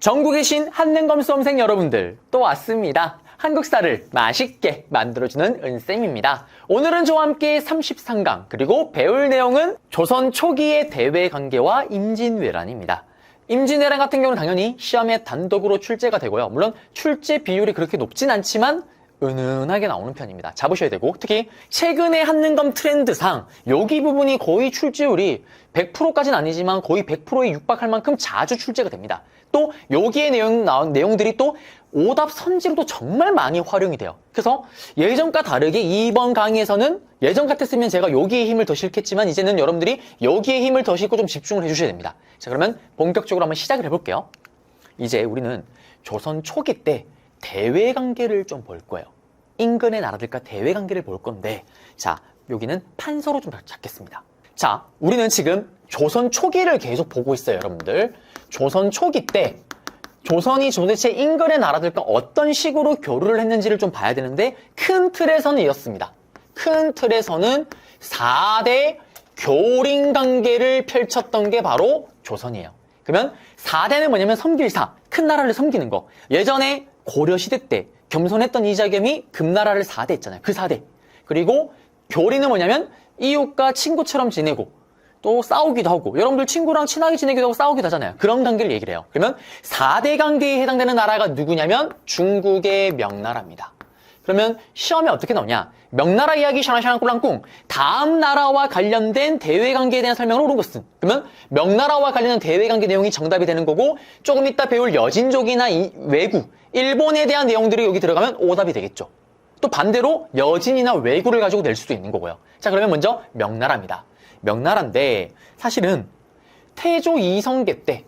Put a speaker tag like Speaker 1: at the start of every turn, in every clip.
Speaker 1: 전국에 계신 한능검 수험생 여러분들 또 왔습니다. 한국사를 맛있게 만들어주는 은쌤입니다. 오늘은 저와 함께 33강 그리고 배울 내용은 조선 초기의 대외관계와 임진왜란입니다. 임진왜란 같은 경우는 당연히 시험에 단독으로 출제가 되고요. 물론 출제 비율이 그렇게 높진 않지만 은은하게 나오는 편입니다. 잡으셔야 되고, 특히 최근의 한능검 트렌드상 여기 부분이 거의 출제율이 100%까지는 아니지만 거의 100%에 육박할 만큼 자주 출제가 됩니다. 또 여기에 나온 내용들이 또 오답 선지로도 정말 많이 활용이 돼요. 그래서 예전과 다르게 이번 강의에서는 예전 같았으면 제가 여기에 힘을 더 실겠지만 이제는 여러분들이 여기에 힘을 더 실고 좀 집중을 해주셔야 됩니다. 자, 그러면 본격적으로 한번 시작을 해볼게요. 이제 우리는 조선 초기 때 대외관계를 좀 볼 거예요. 인근의 나라들과 대외관계를 볼 건데, 자, 여기는 판서로 좀 잡겠습니다. 자, 우리는 지금 조선 초기를 계속 보고 있어요, 여러분들. 조선 초기 때 조선이 도대체 인근의 나라들과 어떤 식으로 교류를 했는지를 좀 봐야 되는데, 큰 틀에서는 이렇습니다. 큰 틀에서는 4대 교린관계를 펼쳤던 게 바로 조선이에요. 그러면 4대는 뭐냐면 섬길사, 큰 나라를 섬기는 거. 예전에 고려시대 때 겸손했던 이자겸이 금나라를 4대 했잖아요. 그 4대. 그리고 교리는 뭐냐면 이웃과 친구처럼 지내고 또 싸우기도 하고, 여러분들 친구랑 친하게 지내기도 하고 싸우기도 하잖아요. 그런 관계를 얘기를 해요. 그러면 4대 관계에 해당되는 나라가 누구냐면 중국의 명나라입니다. 그러면 시험에 어떻게 나오냐? 명나라 이야기 샤나샤나 꿀랑꿍, 다음 나라와 관련된 대외관계에 대한 설명을 옳은 것은, 그러면 명나라와 관련된 대외관계 내용이 정답이 되는 거고, 조금 이따 배울 여진족이나 왜구, 일본에 대한 내용들이 여기 들어가면 오답이 되겠죠. 또 반대로 여진이나 왜구를 가지고 낼 수도 있는 거고요. 자, 그러면 먼저 명나라입니다. 명나라인데 사실은 태조 이성계 때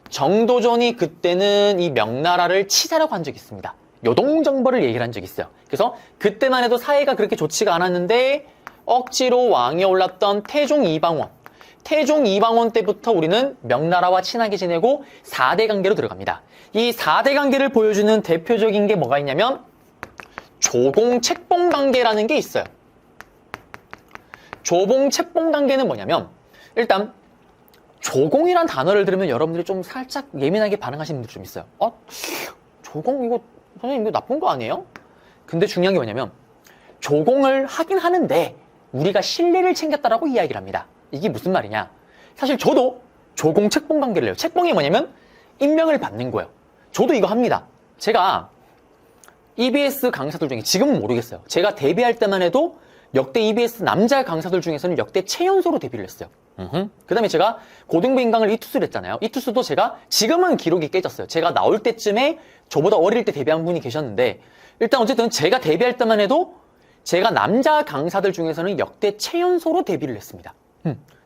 Speaker 1: 정도전이 그때는 이 명나라를 치자라고 한 적이 있습니다. 요동정벌을 얘기를 한 적이 있어요. 그래서 그때만 해도 사이가 그렇게 좋지가 않았는데 억지로 왕위에 올랐던 태종 이방원 때부터 우리는 명나라와 친하게 지내고 4대 관계로 들어갑니다. 이 4대 관계를 보여주는 대표적인 게 뭐가 있냐면 조공-책봉 관계라는 게 있어요. 조공-책봉 관계는 뭐냐면, 일단 조공이란 단어를 들으면 여러분들이 좀 살짝 예민하게 반응하시는 분들 좀 있어요. 조공 이거 선생님 이거 나쁜 거 아니에요? 근데 중요한 게 뭐냐면 조공을 하긴 하는데 우리가 신뢰를 챙겼다라고 이야기를 합니다. 이게 무슨 말이냐? 사실 저도 조공-책봉 관계를 해요. 책봉이 뭐냐면 임명을 받는 거예요. 저도 이거 합니다. 제가 EBS 강사들 중에 지금은 모르겠어요. 제가 데뷔할 때만 해도 역대 EBS 남자 강사들 중에서는 역대 최연소로 데뷔를 했어요. 그 다음에 제가 고등부 인강을 이투스를 했잖아요. 이투스도 제가 지금은 기록이 깨졌어요. 제가 나올 때쯤에 저보다 어릴 때 데뷔한 분이 계셨는데, 일단 어쨌든 제가 데뷔할 때만 해도 제가 남자 강사들 중에서는 역대 최연소로 데뷔를 했습니다.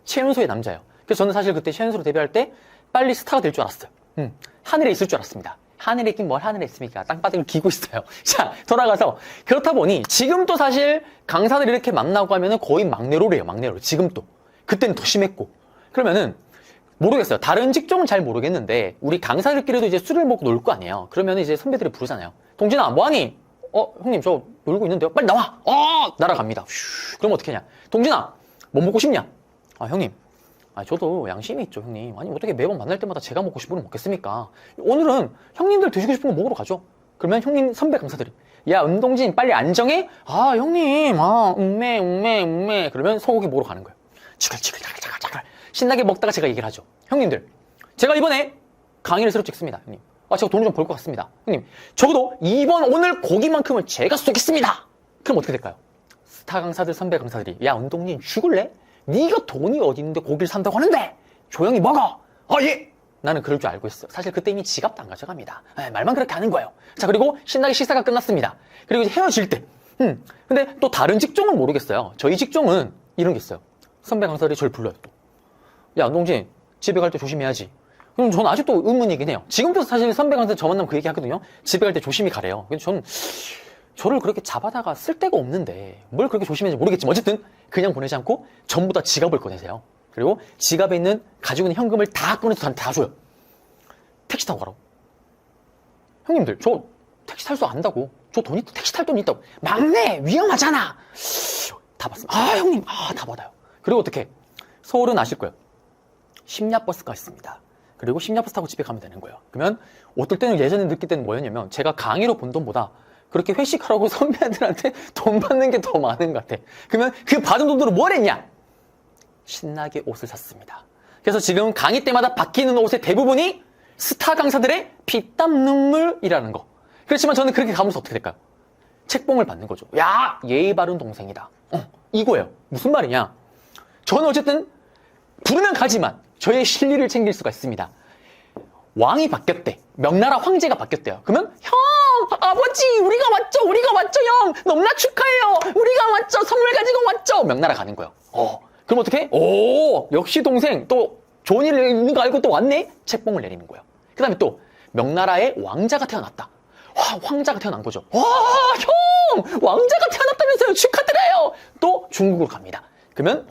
Speaker 1: 최연소의 남자예요. 그래서 저는 사실 그때 최연소로 데뷔할 때 빨리 스타가 될 줄 알았어요. 하늘에 있을 줄 알았습니다. 하늘에 있긴 뭘 하늘에 있습니까? 땅바닥을 기고 있어요. 자, 돌아가서 그렇다 보니 지금도 사실 강사들 이렇게 만나고 하면은 거의 막내로래요. 막내로. 지금도. 그때는 더 심했고. 그러면은 모르겠어요. 다른 직종은 잘 모르겠는데 우리 강사들끼리도 이제 술을 먹고 놀 거 아니에요. 그러면 이제 선배들이 부르잖아요. 동진아, 뭐하니? 형님 저 놀고 있는데요. 빨리 나와. 날아갑니다. 그럼 어떻게 하냐? 동진아, 뭐 먹고 싶냐? 형님. 저도 양심이 있죠, 형님. 아니, 어떻게 매번 만날 때마다 제가 먹고 싶은 걸 먹겠습니까? 오늘은 형님들 드시고 싶은 거 먹으러 가죠. 그러면 형님 선배 강사들이, 야, 은동진 빨리 안정해? 형님, 음메. 그러면 소고기 먹으러 가는 거예요. 치글치글. 신나게 먹다가 제가 얘기를 하죠. 형님들, 제가 이번에 강의를 새로 찍습니다, 형님. 제가 돈을 좀 벌 것 같습니다. 형님, 적어도 오늘 고기만큼은 제가 쏘겠습니다. 그럼 어떻게 될까요? 스타 강사들, 선배 강사들이, 야, 은동진 죽을래? 네가 돈이 어디 있는데 고기를 산다고 하는데 조용히 먹어. 예. 나는 그럴 줄 알고 있어요. 사실 그때 이미 지갑도 안 가져갑니다. 말만 그렇게 하는 거예요. 자, 그리고 신나게 식사가 끝났습니다. 그리고 이제 헤어질 때 근데 또 다른 직종은 모르겠어요. 저희 직종은 이런 게 있어요. 선배 강사들이 저를 불러요. 또. 야, 은동진 집에 갈 때 조심해야지. 그럼 저는 아직도 의문이긴 해요. 지금도 사실 선배 강사 저 만나면 그 얘기 하거든요. 집에 갈 때 조심히 가래요. 근데 저는 저를 그렇게 잡아다가 쓸 데가 없는데 뭘 그렇게 조심해야지 모르겠지만 어쨌든 그냥 보내지 않고 전부 다 지갑을 꺼내세요. 그리고 지갑에 있는 가지고 있는 현금을 다 꺼내서 저한테 다 줘요. 택시 타고 가라고. 형님들, 저 택시 탈 줄 안다고. 저 돈 있고 택시 탈 돈 있다고. 막내 위험하잖아. 다 받습니다. 형님, 다 받아요. 그리고 어떻게? 서울은 아실 거예요. 심야버스가 있습니다. 그리고 심야버스 타고 집에 가면 되는 거예요. 그러면 어떨 때는 예전에 느낄 때는 뭐였냐면 제가 강의로 번 돈보다 그렇게 회식하라고 선배들한테 돈 받는 게 더 많은 것 같아. 그러면 그 받은 돈으로 뭘 했냐? 신나게 옷을 샀습니다. 그래서 지금 강의 때마다 바뀌는 옷의 대부분이 스타 강사들의 피땀 눈물이라는 거. 그렇지만 저는 그렇게 가면서 어떻게 될까요? 책봉을 받는 거죠. 야, 예의 바른 동생이다. 이거예요. 무슨 말이냐? 저는 어쨌든 부르면 가지만 저의 실리를 챙길 수가 있습니다. 왕이 바뀌었대. 명나라 황제가 바뀌었대요. 그러면 형, 아버지, 우리가 왔죠, 형. 너무나 축하해요. 우리가 왔죠. 선물 가지고 왔죠. 명나라 가는 거예요. 그럼 어떻게? 오, 역시 동생. 또 좋은 일 있는 거 알고 또 왔네? 책봉을 내리는 거예요. 그 다음에 또 명나라에 왕자가 태어났다. 와, 황자가 태어난 거죠. 와, 형! 왕자가 태어났다면서요. 축하드려요. 또 중국으로 갑니다. 그러면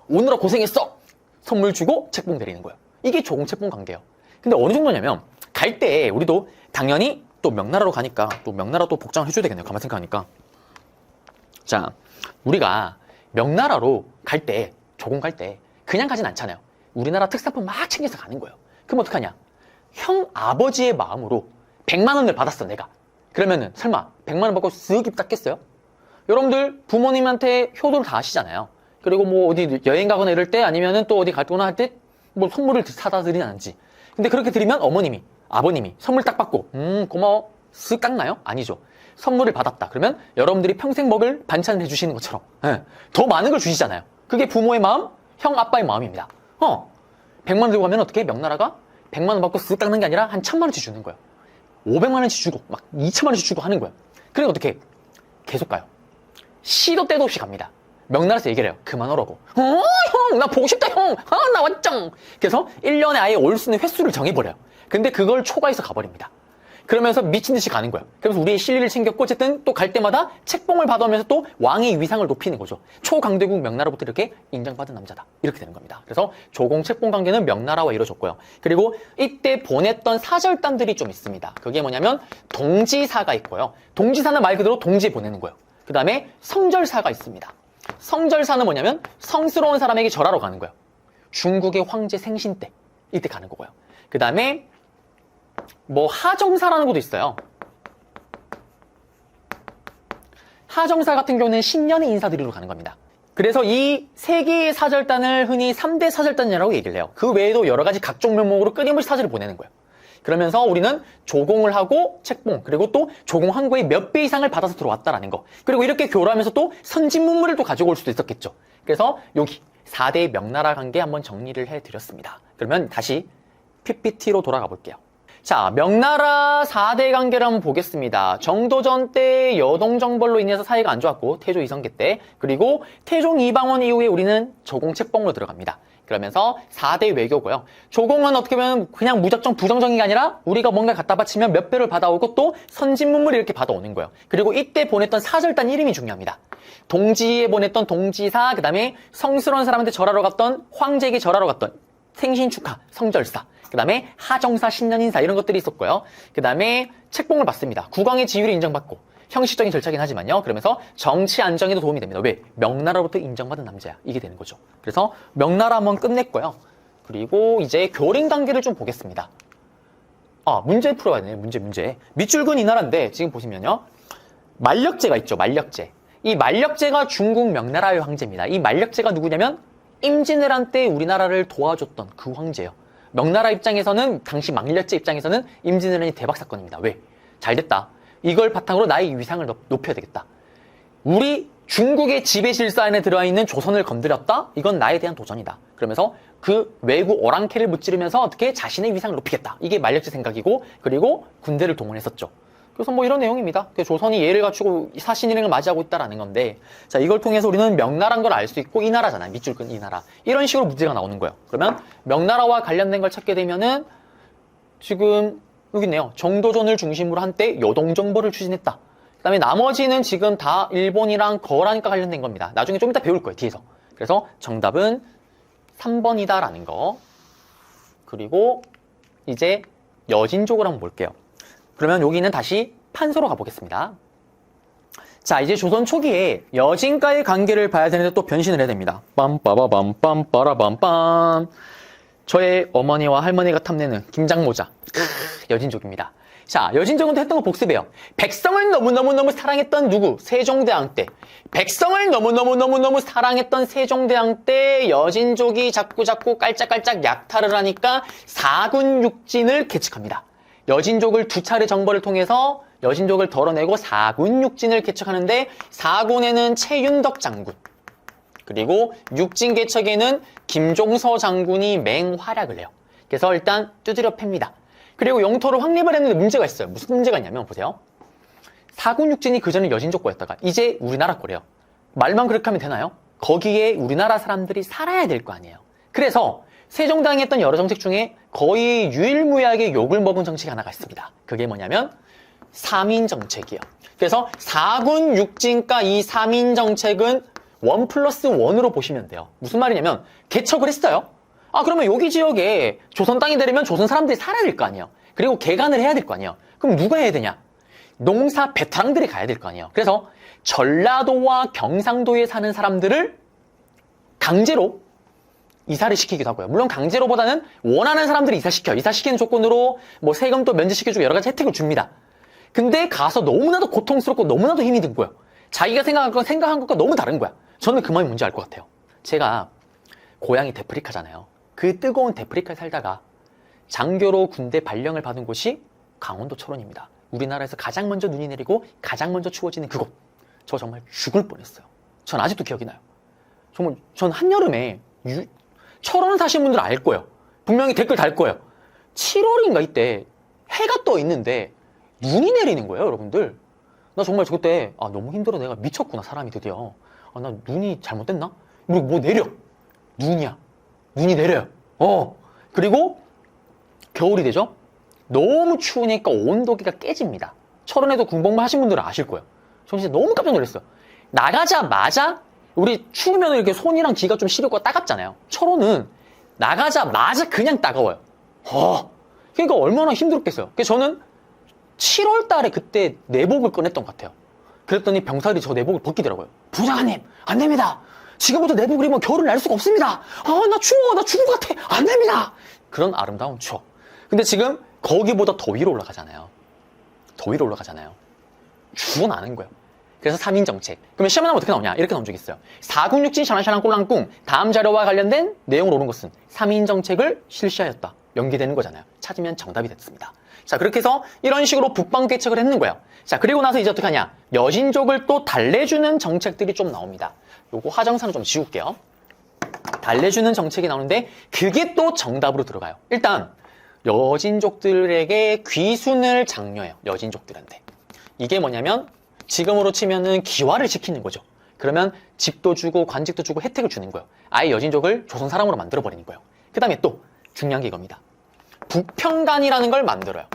Speaker 1: 오느라 고생했어. 선물 주고 책봉 내리는 거예요. 이게 조공책봉 관계예요. 근데 어느 정도냐면 갈 때 우리도 당연히 또 명나라로 가니까 또 명나라 또 복장을 해줘야 되겠네요. 가만 생각하니까. 자, 우리가 명나라로 갈 때, 조공 갈 때 그냥 가진 않잖아요. 우리나라 특산품 막 챙겨서 가는 거예요. 그럼 어떡하냐? 형 아버지의 마음으로 100만 원을 받았어, 내가. 그러면은 설마 100만 원 받고 쓱 입 닦겠어요? 여러분들 부모님한테 효도를 다 하시잖아요. 그리고 뭐 어디 여행 가거나 이럴 때 아니면은 또 어디 가거나 할 때 뭐 선물을 사다 드리는지. 근데 그렇게 드리면 어머님이, 아버님이 선물 딱 받고 고마워 쓱 깎나요? 아니죠. 선물을 받았다. 그러면 여러분들이 평생 먹을 반찬을 해주시는 것처럼 더 많은 걸 주시잖아요. 그게 부모의 마음, 형 아빠의 마음입니다. 100만 원 들고 가면 어떻게? 명나라가 100만 원 받고 쓱 깎는 게 아니라 한 1000만 원씩 주는 거예요. 500만 원씩 주고 막 2천만 원씩 주고 하는 거예요. 그러니까 어떻게? 계속 가요. 시도 때도 없이 갑니다. 명나라에서 얘기를 해요. 그만 오라고. 형, 나 보고 싶다, 형. 나 왔쩡. 그래서 1년에 아예 올 수 있는 횟수를 정해버려요. 근데 그걸 초과해서 가버립니다. 그러면서 미친 듯이 가는 거예요. 그래서 우리의 실리를 챙겼고, 어쨌든 또 갈 때마다 책봉을 받으면서 또 왕의 위상을 높이는 거죠. 초강대국 명나라부터 이렇게 인정받은 남자다. 이렇게 되는 겁니다. 그래서 조공 책봉 관계는 명나라와 이루어졌고요. 그리고 이때 보냈던 사절단들이 좀 있습니다. 그게 뭐냐면 동지사가 있고요. 동지사는 말 그대로 동지에 보내는 거예요. 그 다음에 성절사가 있습니다. 성절사는 뭐냐면 성스러운 사람에게 절하러 가는 거예요. 중국의 황제 생신 때 이때 가는 거고요. 그 다음에 뭐 하정사라는 것도 있어요. 하정사 같은 경우는 신년에 인사드리러 가는 겁니다. 그래서 이 세 개의 사절단을 흔히 3대 사절단이라고 얘기를 해요. 그 외에도 여러 가지 각종 면목으로 끊임없이 사절을 보내는 거예요. 그러면서 우리는 조공을 하고 책봉, 그리고 또 조공한 거의 몇 배 이상을 받아서 들어왔다라는 거. 그리고 이렇게 교류하면서 또 선진 문물을 또 가지고 올 수도 있었겠죠. 그래서 여기 4대 명나라 관계 한번 정리를 해드렸습니다. 그러면 다시 PPT로 돌아가 볼게요. 자, 명나라 4대 관계를 한번 보겠습니다. 정도전 때 여동정벌로 인해서 사이가 안 좋았고, 태조 이성계 때, 그리고 태종 이방원 이후에 우리는 조공책봉으로 들어갑니다. 그러면서 4대 외교고요. 조공은 어떻게 보면 그냥 무작정 부정적인 게 아니라 우리가 뭔가 갖다 바치면 몇 배를 받아오고 또 선진문물을 이렇게 받아오는 거예요. 그리고 이때 보냈던 사절단 이름이 중요합니다. 동지에 보냈던 동지사, 그 다음에 성스러운 사람한테 절하러 갔던 황제에게 절하러 갔던 생신 축하, 성절사, 그 다음에 하정사, 신년인사 이런 것들이 있었고요. 그 다음에 책봉을 받습니다. 국왕의 지위를 인정받고 형식적인 절차긴 하지만요. 그러면서 정치 안정에도 도움이 됩니다. 왜? 명나라로부터 인정받은 남자야. 이게 되는 거죠. 그래서 명나라 한번 끝냈고요. 그리고 이제 교린 관계를 좀 보겠습니다. 문제 풀어야 되네. 문제. 밑줄근 이 나라인데 지금 보시면요. 만력제가 있죠. 만력제. 이 만력제가 중국 명나라의 황제입니다. 이 만력제가 누구냐면 임진왜란 때 우리나라를 도와줬던 그 황제예요. 명나라 입장에서는 당시 만력제 입장에서는 임진왜란이 대박 사건입니다. 왜? 잘됐다. 이걸 바탕으로 나의 위상을 높여야 되겠다. 우리 중국의 지배 질서 안에 들어있는 조선을 건드렸다? 이건 나에 대한 도전이다. 그러면서 그 외국 오랑캐를 무찌르면서 어떻게 자신의 위상을 높이겠다. 이게 만력제 생각이고, 그리고 군대를 동원했었죠. 그래서 뭐 이런 내용입니다. 조선이 예를 갖추고 사신일행을 맞이하고 있다라는 건데, 자, 이걸 통해서 우리는 명나라인 걸 알 수 있고, 이 나라잖아요. 밑줄근 이 나라. 이런 식으로 문제가 나오는 거예요. 그러면 명나라와 관련된 걸 찾게 되면은 지금 여기 있네요. 정도전을 중심으로 한때 여동정벌을 추진했다. 그 다음에 나머지는 지금 다 일본이랑 거란과 관련된 겁니다. 나중에 좀 이따 배울 거예요, 뒤에서. 그래서 정답은 3번이다라는 거. 그리고 이제 여진족을 한번 볼게요. 그러면 여기는 다시 판서로 가보겠습니다. 자, 이제 조선 초기에 여진과의 관계를 봐야 되는데 또 변신을 해야 됩니다. 빰빠바밤 빰빠라밤빰. 저의 어머니와 할머니가 탐내는 김장모자. 여진족입니다. 자, 여진족은 또 했던 거 복습해요. 백성을 너무너무너무 사랑했던 누구? 세종대왕 때. 백성을 너무너무너무너무 사랑했던 세종대왕 때 여진족이 자꾸자꾸 깔짝깔짝 약탈을 하니까 사군육진을 개척합니다. 여진족을 두 차례 정벌을 통해서 여진족을 덜어내고 사군육진을 개척하는데 사군에는 최윤덕 장군, 그리고 육진 개척에는 김종서 장군이 맹활약을 해요. 그래서 일단 두드려 팹니다. 그리고 영토를 확립을 했는데 문제가 있어요. 무슨 문제가 있냐면 보세요. 사군육진이 그전에 여진족 거였다가 이제 우리나라 거래요. 말만 그렇게 하면 되나요? 거기에 우리나라 사람들이 살아야 될 거 아니에요. 그래서 세종대왕이 했던 여러 정책 중에 거의 유일무이하게 욕을 먹은 정책이 하나가 있습니다. 그게 뭐냐면 3인 정책이에요. 그래서 사군육진과 이 3인 정책은 1+1으로 보시면 돼요. 무슨 말이냐면 개척을 했어요. 그러면 여기 지역에 조선 땅이 되려면 조선 사람들이 살아야 될 거 아니에요. 그리고 개간을 해야 될 거 아니에요. 그럼 누가 해야 되냐? 농사 베테랑들이 가야 될 거 아니에요. 그래서 전라도와 경상도에 사는 사람들을 강제로 이사를 시키기도 하고요. 물론 강제로보다는 원하는 사람들이 이사시켜요. 이사시키는 조건으로 뭐 세금도 면제시켜주고 여러 가지 혜택을 줍니다. 근데 가서 너무나도 고통스럽고 너무나도 힘이 든 거예요. 자기가 생각한 것과 너무 다른 거야. 저는 그 마음이 뭔지 알 것 같아요. 제가 고향이 데프리카잖아요. 그 뜨거운 데프리카에 살다가 장교로 군대 발령을 받은 곳이 강원도 철원입니다. 우리나라에서 가장 먼저 눈이 내리고 가장 먼저 추워지는 그곳. 저 정말 죽을 뻔했어요. 전 아직도 기억이 나요. 정말 전 한여름에 철원 사시는 분들은 알 거예요. 분명히 댓글 달 거예요. 7월인가 이때 해가 떠 있는데 눈이 내리는 거예요, 여러분들. 나 정말 그때 너무 힘들어. 내가 미쳤구나, 사람이 드디어. 나 눈이 잘못됐나? 뭐 내려. 눈이야. 눈이 내려요. 그리고 겨울이 되죠? 너무 추우니까 온도계가 깨집니다. 철원에도 군복무 하신 분들은 아실 거예요. 저 진짜 너무 깜짝 놀랐어요. 나가자마자 우리 추우면 이렇게 손이랑 귀가 좀 시렵고 따갑잖아요. 철원은 나가자마자 그냥 따가워요. 그러니까 얼마나 힘들었겠어요. 그래서 저는 7월 달에 그때 내복을 꺼냈던 것 같아요. 그랬더니 병사들이 저 내복을 벗기더라고요. 부장님, 안 됩니다. 지금부터 내복을 입으면 겨울을 날 수가 없습니다. 나 추워. 나 죽을 것 같아. 안 됩니다. 그런 아름다운 추억. 근데 지금 거기보다 더 위로 올라가잖아요. 더 위로 올라가잖아요. 죽어나는 거예요. 그래서 3인 정책. 그러면 시험에 나오면 어떻게 나오냐? 이렇게 나온 적이 있어요. 사군육진 샤랑샤랑 꼴랑꿍. 다음 자료와 관련된 내용으로 오는 것은 3인 정책을 실시하였다. 연기되는 거잖아요. 찾으면 정답이 됐습니다. 자, 그렇게 해서 이런 식으로 북방 개척을 했는 거예요. 자, 그리고 나서 이제 어떻게 하냐? 여진족을 또 달래주는 정책들이 좀 나옵니다. 요거 하정사는 좀 지울게요. 달래주는 정책이 나오는데 그게 또 정답으로 들어가요. 일단 여진족들에게 귀순을 장려해요. 여진족들한테. 이게 뭐냐면 지금으로 치면은 기화를 시키는 거죠. 그러면 집도 주고 관직도 주고 혜택을 주는 거예요. 아예 여진족을 조선 사람으로 만들어버리는 거예요. 그 다음에 또 중요한 게 이겁니다. 북평간이라는 걸 만들어요.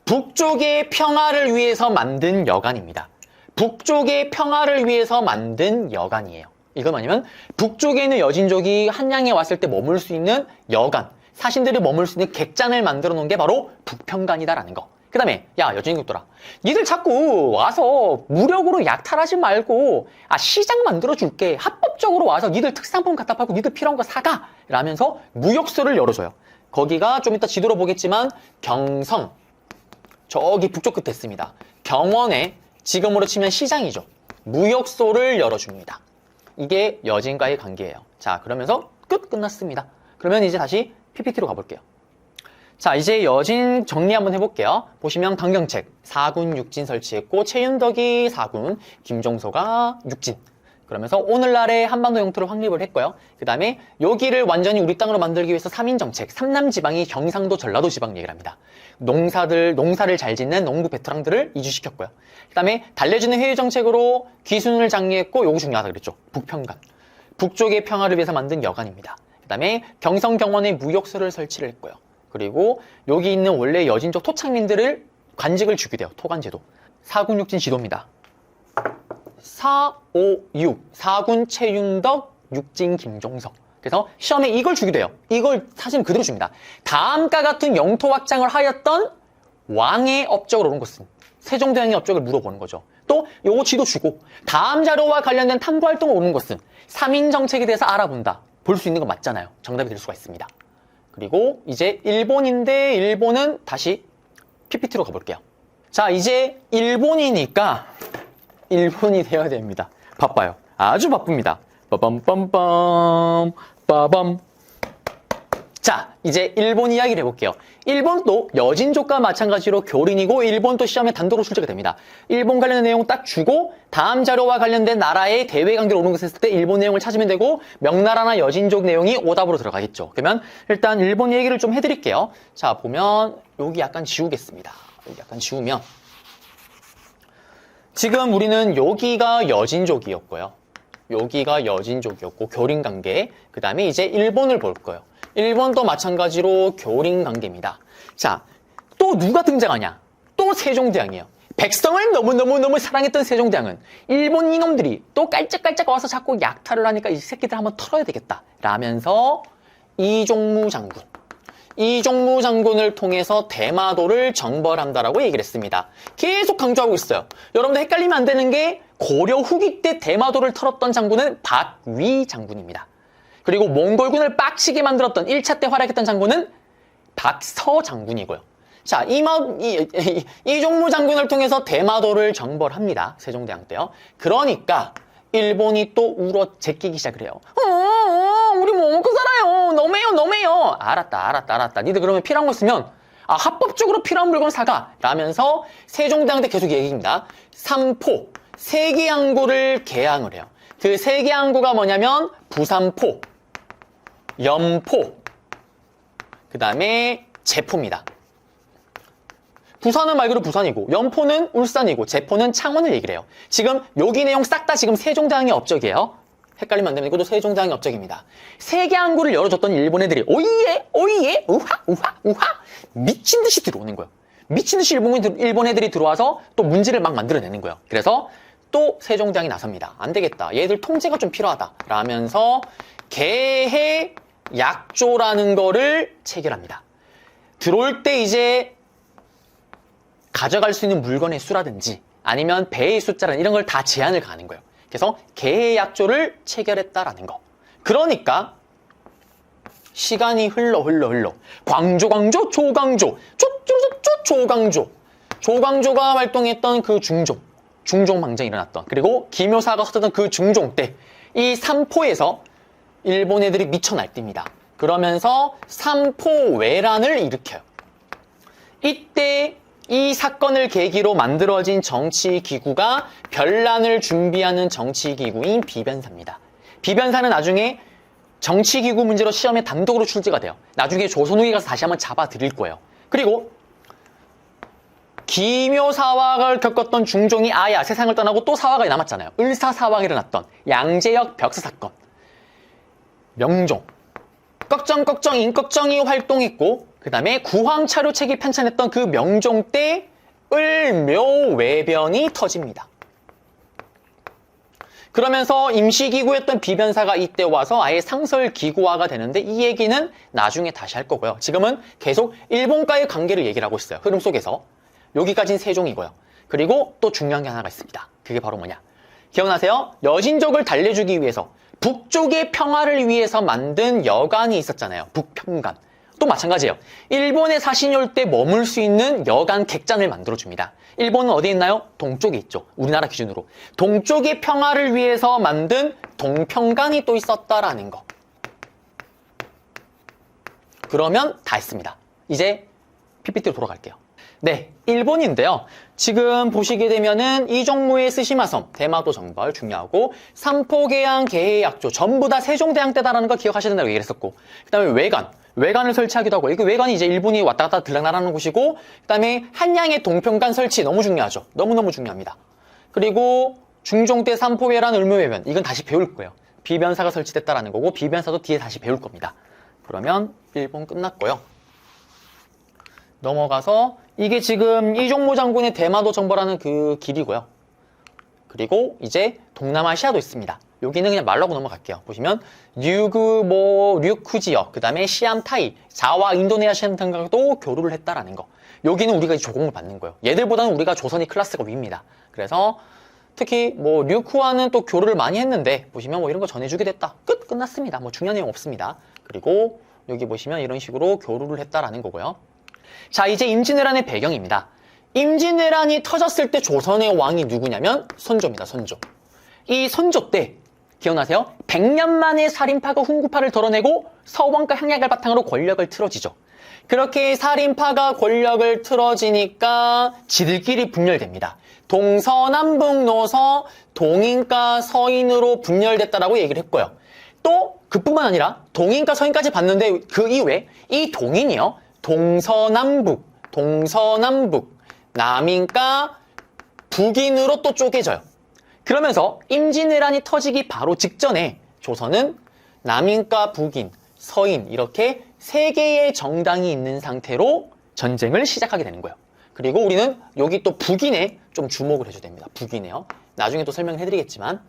Speaker 1: 북쪽의 평화를 위해서 만든 여간입니다. 북쪽의 평화를 위해서 만든 여간이에요. 이건 뭐냐면 북쪽에 있는 여진족이 한양에 왔을 때 머물 수 있는 여간, 사신들이 머물 수 있는 객잔을 만들어 놓은 게 바로 북평간이다라는 거. 그 다음에 야 여진족들아, 니들 자꾸 와서 무력으로 약탈하지 말고 시장 만들어 줄게. 합법적으로 와서 니들 특산품 갖다 팔고 니들 필요한 거 사가 라면서 무역소를 열어줘요. 거기가 좀 이따 지도로 보겠지만 경성, 저기 북쪽 끝에 있습니다. 경원에 지금으로 치면 시장이죠. 무역소를 열어줍니다. 이게 여진과의 관계예요. 자, 그러면서 끝났습니다. 그러면 이제 다시 PPT로 가볼게요. 자, 이제 여진 정리 한번 해볼게요. 보시면 강경책, 사군 육진 설치했고 최윤덕이 사군, 김종서가 육진. 그러면서 오늘날의 한반도 영토를 확립을 했고요. 그 다음에 여기를 완전히 우리 땅으로 만들기 위해서 3인 정책, 3남 지방이 경상도, 전라도 지방 얘기를 합니다. 농사를 잘 짓는 농부 베테랑들을 이주시켰고요. 그 다음에 달래주는 회의 정책으로 귀순을 장려했고, 요거 중요하다 그랬죠. 북평간. 북쪽의 평화를 위해서 만든 여간입니다. 그 다음에 경성 경원에 무역소를 설치를 했고요. 그리고 여기 있는 원래 여진족 토착민들을 관직을 주게 돼요. 토관제도. 사군 육진 지도입니다. 4, 5, 6. 사군 최윤덕, 육진 김종석. 그래서 시험에 이걸 주기도 해요. 이걸 사실 그대로 줍니다. 다음과 같은 영토 확장을 하였던 왕의 업적을 오른 것은 세종대왕의 업적을 물어보는 거죠. 또 요거 지도 주고 다음 자료와 관련된 탐구 활동을 오른 것은 3인 정책에 대해서 알아본다. 볼 수 있는 거 맞잖아요. 정답이 될 수가 있습니다. 그리고 이제 일본인데 일본은 다시 PPT로 가볼게요. 자, 이제 일본이니까 일본이 돼야 됩니다. 바빠요. 아주 바쁩니다. 빠밤빰빰 빠밤. 자, 이제 일본 이야기를 해볼게요. 일본도 여진족과 마찬가지로 교린이고 일본도 시험에 단독으로 출제가 됩니다. 일본 관련된 내용 딱 주고 다음 자료와 관련된 나라의 대외 관계를 오는 것을 했을 때 일본 내용을 찾으면 되고 명나라나 여진족 내용이 오답으로 들어가겠죠. 그러면 일단 일본 얘기를 좀 해드릴게요. 자, 보면 여기 약간 지우겠습니다. 여기 약간 지우면 지금 우리는 여기가 여진족이었고요. 여기가 여진족이었고 교린관계. 그 다음에 이제 일본을 볼 거예요. 일본도 마찬가지로 교린관계입니다. 자, 또 누가 등장하냐? 또 세종대왕이에요. 백성을 너무너무 사랑했던 세종대왕은 일본 이놈들이 또 깔짝깔짝 와서 자꾸 약탈을 하니까 이 새끼들 한번 털어야 되겠다 라면서 이종무 장군을 통해서 대마도를 정벌한다라고 얘기를 했습니다. 계속 강조하고 있어요. 여러분들 헷갈리면 안 되는 게 고려 후기 때 대마도를 털었던 장군은 박위 장군입니다. 그리고 몽골군을 빡치게 만들었던 1차 때 활약했던 장군은 박서 장군이고요. 자, 이종무 장군을 통해서 대마도를 정벌합니다. 세종대왕 때요. 그러니까 일본이 또 울어 제끼기 시작을 해요. 우리 뭐 먹고 살아요. 너무해요. 알았다. 니들 그러면 필요한 거 있으면 합법적으로 필요한 물건 사가 라면서 세종대왕 때 계속 얘기입니다. 삼포, 세계항구를 개항을 해요. 그 세계항구가 뭐냐면 부산포, 염포, 그 다음에 제포입니다. 부산은 말 그대로 부산이고 염포는 울산이고 제포는 창원을 얘기를 해요. 지금 여기 내용 싹 다 지금 세종대왕의 업적이에요. 헷갈리면 안 됩니다. 이것도 세종대왕의 업적입니다. 세계항구를 열어줬던 일본 애들이 오이예 우하 미친 듯이 들어오는 거예요. 미친 듯이 일본 애들이 들어와서 또 문제를 막 만들어내는 거예요. 그래서 또 세종대왕이 나섭니다. 안 되겠다. 얘들 통제가 좀 필요하다 라면서 개해 약조라는 거를 체결합니다. 들어올 때 이제 가져갈 수 있는 물건의 수라든지 아니면 배의 숫자라는 이런 걸 다 제한을 가는 거예요. 그래서 개해 약조를 체결했다라는 거. 그러니까 시간이 흘러 광조 조광조 조광조가 활동했던 그 중종망정이 일어났던 그리고 기묘사가 흩었던 그 중종 때 이 삼포에서 일본 애들이 미쳐 날뜁니다. 그러면서 삼포외란을 일으켜요. 이때 이 사건을 계기로 만들어진 정치기구가 변란을 준비하는 정치기구인 비변사입니다. 비변사는 나중에 정치기구 문제로 시험에 단독으로 출제가 돼요. 나중에 조선 후기에 가서 다시 한번 잡아드릴 거예요. 그리고 기묘사화를 겪었던 중종이 세상을 떠나고 또 사화가 남았잖아요. 을사사화가 일어났던 양재역 벽사 사건. 명종, 꺽정 인꺽정이 활동했고 그 다음에 구황차류책이 편찬했던 그 명종 때 을묘외변이 터집니다. 그러면서 임시기구였던 비변사가 이때 와서 아예 상설기구화가 되는데 이 얘기는 나중에 다시 할 거고요. 지금은 계속 일본과의 관계를 얘기를 하고 있어요. 흐름 속에서. 여기까지는 세종이고요. 그리고 또 중요한 게 하나가 있습니다. 그게 바로 뭐냐. 기억나세요? 여진족을 달래주기 위해서 북쪽의 평화를 위해서 만든 여관이 있었잖아요. 북평관. 또 마찬가지예요. 일본의 사신이 올 때 머물 수 있는 여관 객잔을 만들어줍니다. 일본은 어디에 있나요? 동쪽에 있죠. 우리나라 기준으로. 동쪽의 평화를 위해서 만든 동평관이 또 있었다라는 거. 그러면 다 했습니다. 이제 PPT로 돌아갈게요. 네, 일본인데요. 지금 보시게 되면은 이종무의 스시마섬, 대마도 정벌 중요하고 삼포개항, 개해약조 전부 다 세종대왕 때다라는 거 기억하셔야 된다고 얘기를 했었고 그 다음에 외관을 설치하기도 하고 이게 외관이 이제 일본이 왔다 갔다 들락날하는 곳이고 그 다음에 한양의 동평관 설치 너무 중요하죠. 너무너무 중요합니다. 그리고 중종 때 삼포회란 을묘회변 이건 다시 배울 거예요. 비변사가 설치됐다라는 거고 비변사도 뒤에 다시 배울 겁니다. 그러면 일본 끝났고요. 넘어가서 이게 지금 이종무 장군의 대마도 정벌하는 그 길이고요. 그리고 이제 동남아시아도 있습니다. 여기는 그냥 말로 하고 넘어갈게요. 보시면 류크 지역, 그 다음에 시암타이, 자와 인도네시아 등과도 교류를 했다라는 거. 여기는 우리가 조공을 받는 거예요. 얘들보다는 우리가 조선이 클래스가 위입니다. 그래서 특히 뭐 류크와는 또 교류를 많이 했는데 보시면 뭐 이런 거 전해주게 됐다. 끝났습니다. 뭐 중요한 내용 없습니다. 그리고 여기 보시면 이런 식으로 교류를 했다라는 거고요. 자, 이제 임진왜란의 배경입니다. 임진왜란이 터졌을 때 조선의 왕이 누구냐면 선조입니다. 선조. 이 선조 때 기억나세요? 100년 만에 살인파가 훈구파를 덜어내고 서원과 향약을 바탕으로 권력을 틀어지죠. 그렇게 살인파가 권력을 틀어지니까 지들끼리 분열됩니다. 동서남북노서 동인과 서인으로 분열됐다라고 얘기를 했고요. 또 그뿐만 아니라 동인과 서인까지 봤는데 그 이후에 이 동인이요. 동서남북, 남인과 북인으로 또 쪼개져요. 그러면서 임진왜란이 터지기 바로 직전에 조선은 남인과 북인, 서인 이렇게 세 개의 정당이 있는 상태로 전쟁을 시작하게 되는 거예요. 그리고 우리는 여기 또 북인에 좀 주목을 해줘야 됩니다. 북인에요. 나중에 또 설명을 해드리겠지만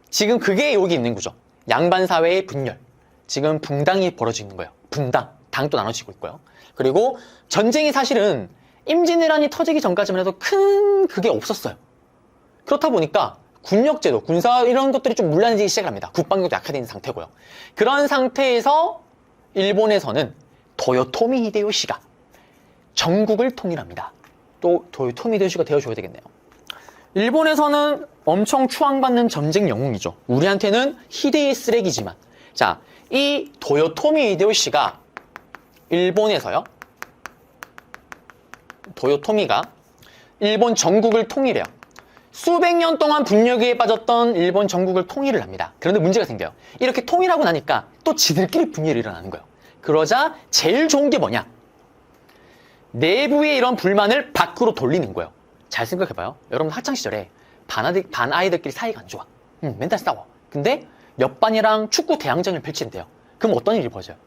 Speaker 1: 지금 그게 여기 있는 거죠. 양반 사회의 분열. 지금 분당이 벌어지고 있는 거예요. 분당, 당도 나눠지고 있고요. 그리고 전쟁이 사실은 임진왜란이 터지기 전까지만 해도 큰 그게 없었어요. 그렇다 보니까 군력제도, 군사 이런 것들이 좀 문란해지기 시작을 합니다. 국방력도 약화되어 있는 상태고요. 그런 상태에서 일본에서는 도요토미 히데요시가 전국을 통일합니다. 또 도요토미 히데요시가 되어줘야 되겠네요. 일본에서는 엄청 추앙받는 전쟁 영웅이죠. 우리한테는 희대의 쓰레기지만. 자, 이 도요토미 히데요시가 일본에서요. 도요토미가 일본 전국을 통일해요. 수백 년 동안 분열기에 빠졌던 일본 전국을 통일을 합니다. 그런데 문제가 생겨요. 이렇게 통일하고 나니까 또 지들끼리 분열이 일어나는 거예요. 그러자 제일 좋은 게 뭐냐? 내부의 이런 불만을 밖으로 돌리는 거예요. 잘 생각해봐요. 여러분 학창시절에 반 아이들끼리 사이가 안 좋아. 맨날 싸워. 근데 몇 반이랑 축구 대항전을 펼친대요. 그럼 어떤 일이 벌어져요?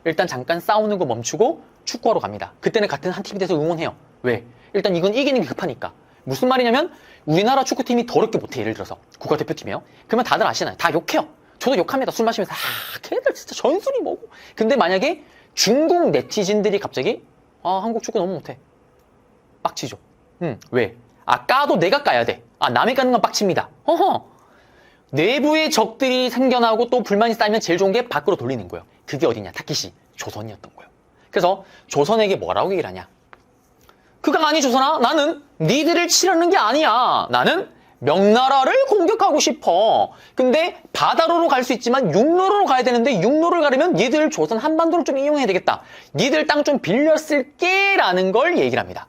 Speaker 1: 일단 잠깐 싸우는 거 멈추고 축구하러 갑니다. 그때는 같은 한 팀이 돼서 응원해요. 왜? 일단 이건 이기는 게 급하니까. 무슨 말이냐면 우리나라 축구팀이 더럽게 못해. 예를 들어서 국가대표팀이에요. 그러면 다들 아시나요? 다 욕해요. 저도 욕합니다. 술 마시면서 걔들 진짜 전술이 뭐고. 근데 만약에 중국 네티즌들이 갑자기 한국 축구 너무 못해. 빡치죠. 왜? 까도 내가 까야 돼. 남이 까는 건 빡칩니다. 허허. 내부의 적들이 생겨나고 또 불만이 쌓이면 제일 좋은 게 밖으로 돌리는 거예요. 그게 어디냐? 타키시. 조선이었던 거예요. 그래서 조선에게 뭐라고 얘기를 하냐? 그가 아니 조선아, 나는 니들을 치려는 게 아니야. 나는 명나라를 공격하고 싶어. 근데 바다로로 갈 수 있지만 육로로 가야 되는데 육로를 가려면 니들 조선 한반도를 좀 이용해야 되겠다. 니들 땅 좀 빌렸을게 라는 걸 얘기를 합니다.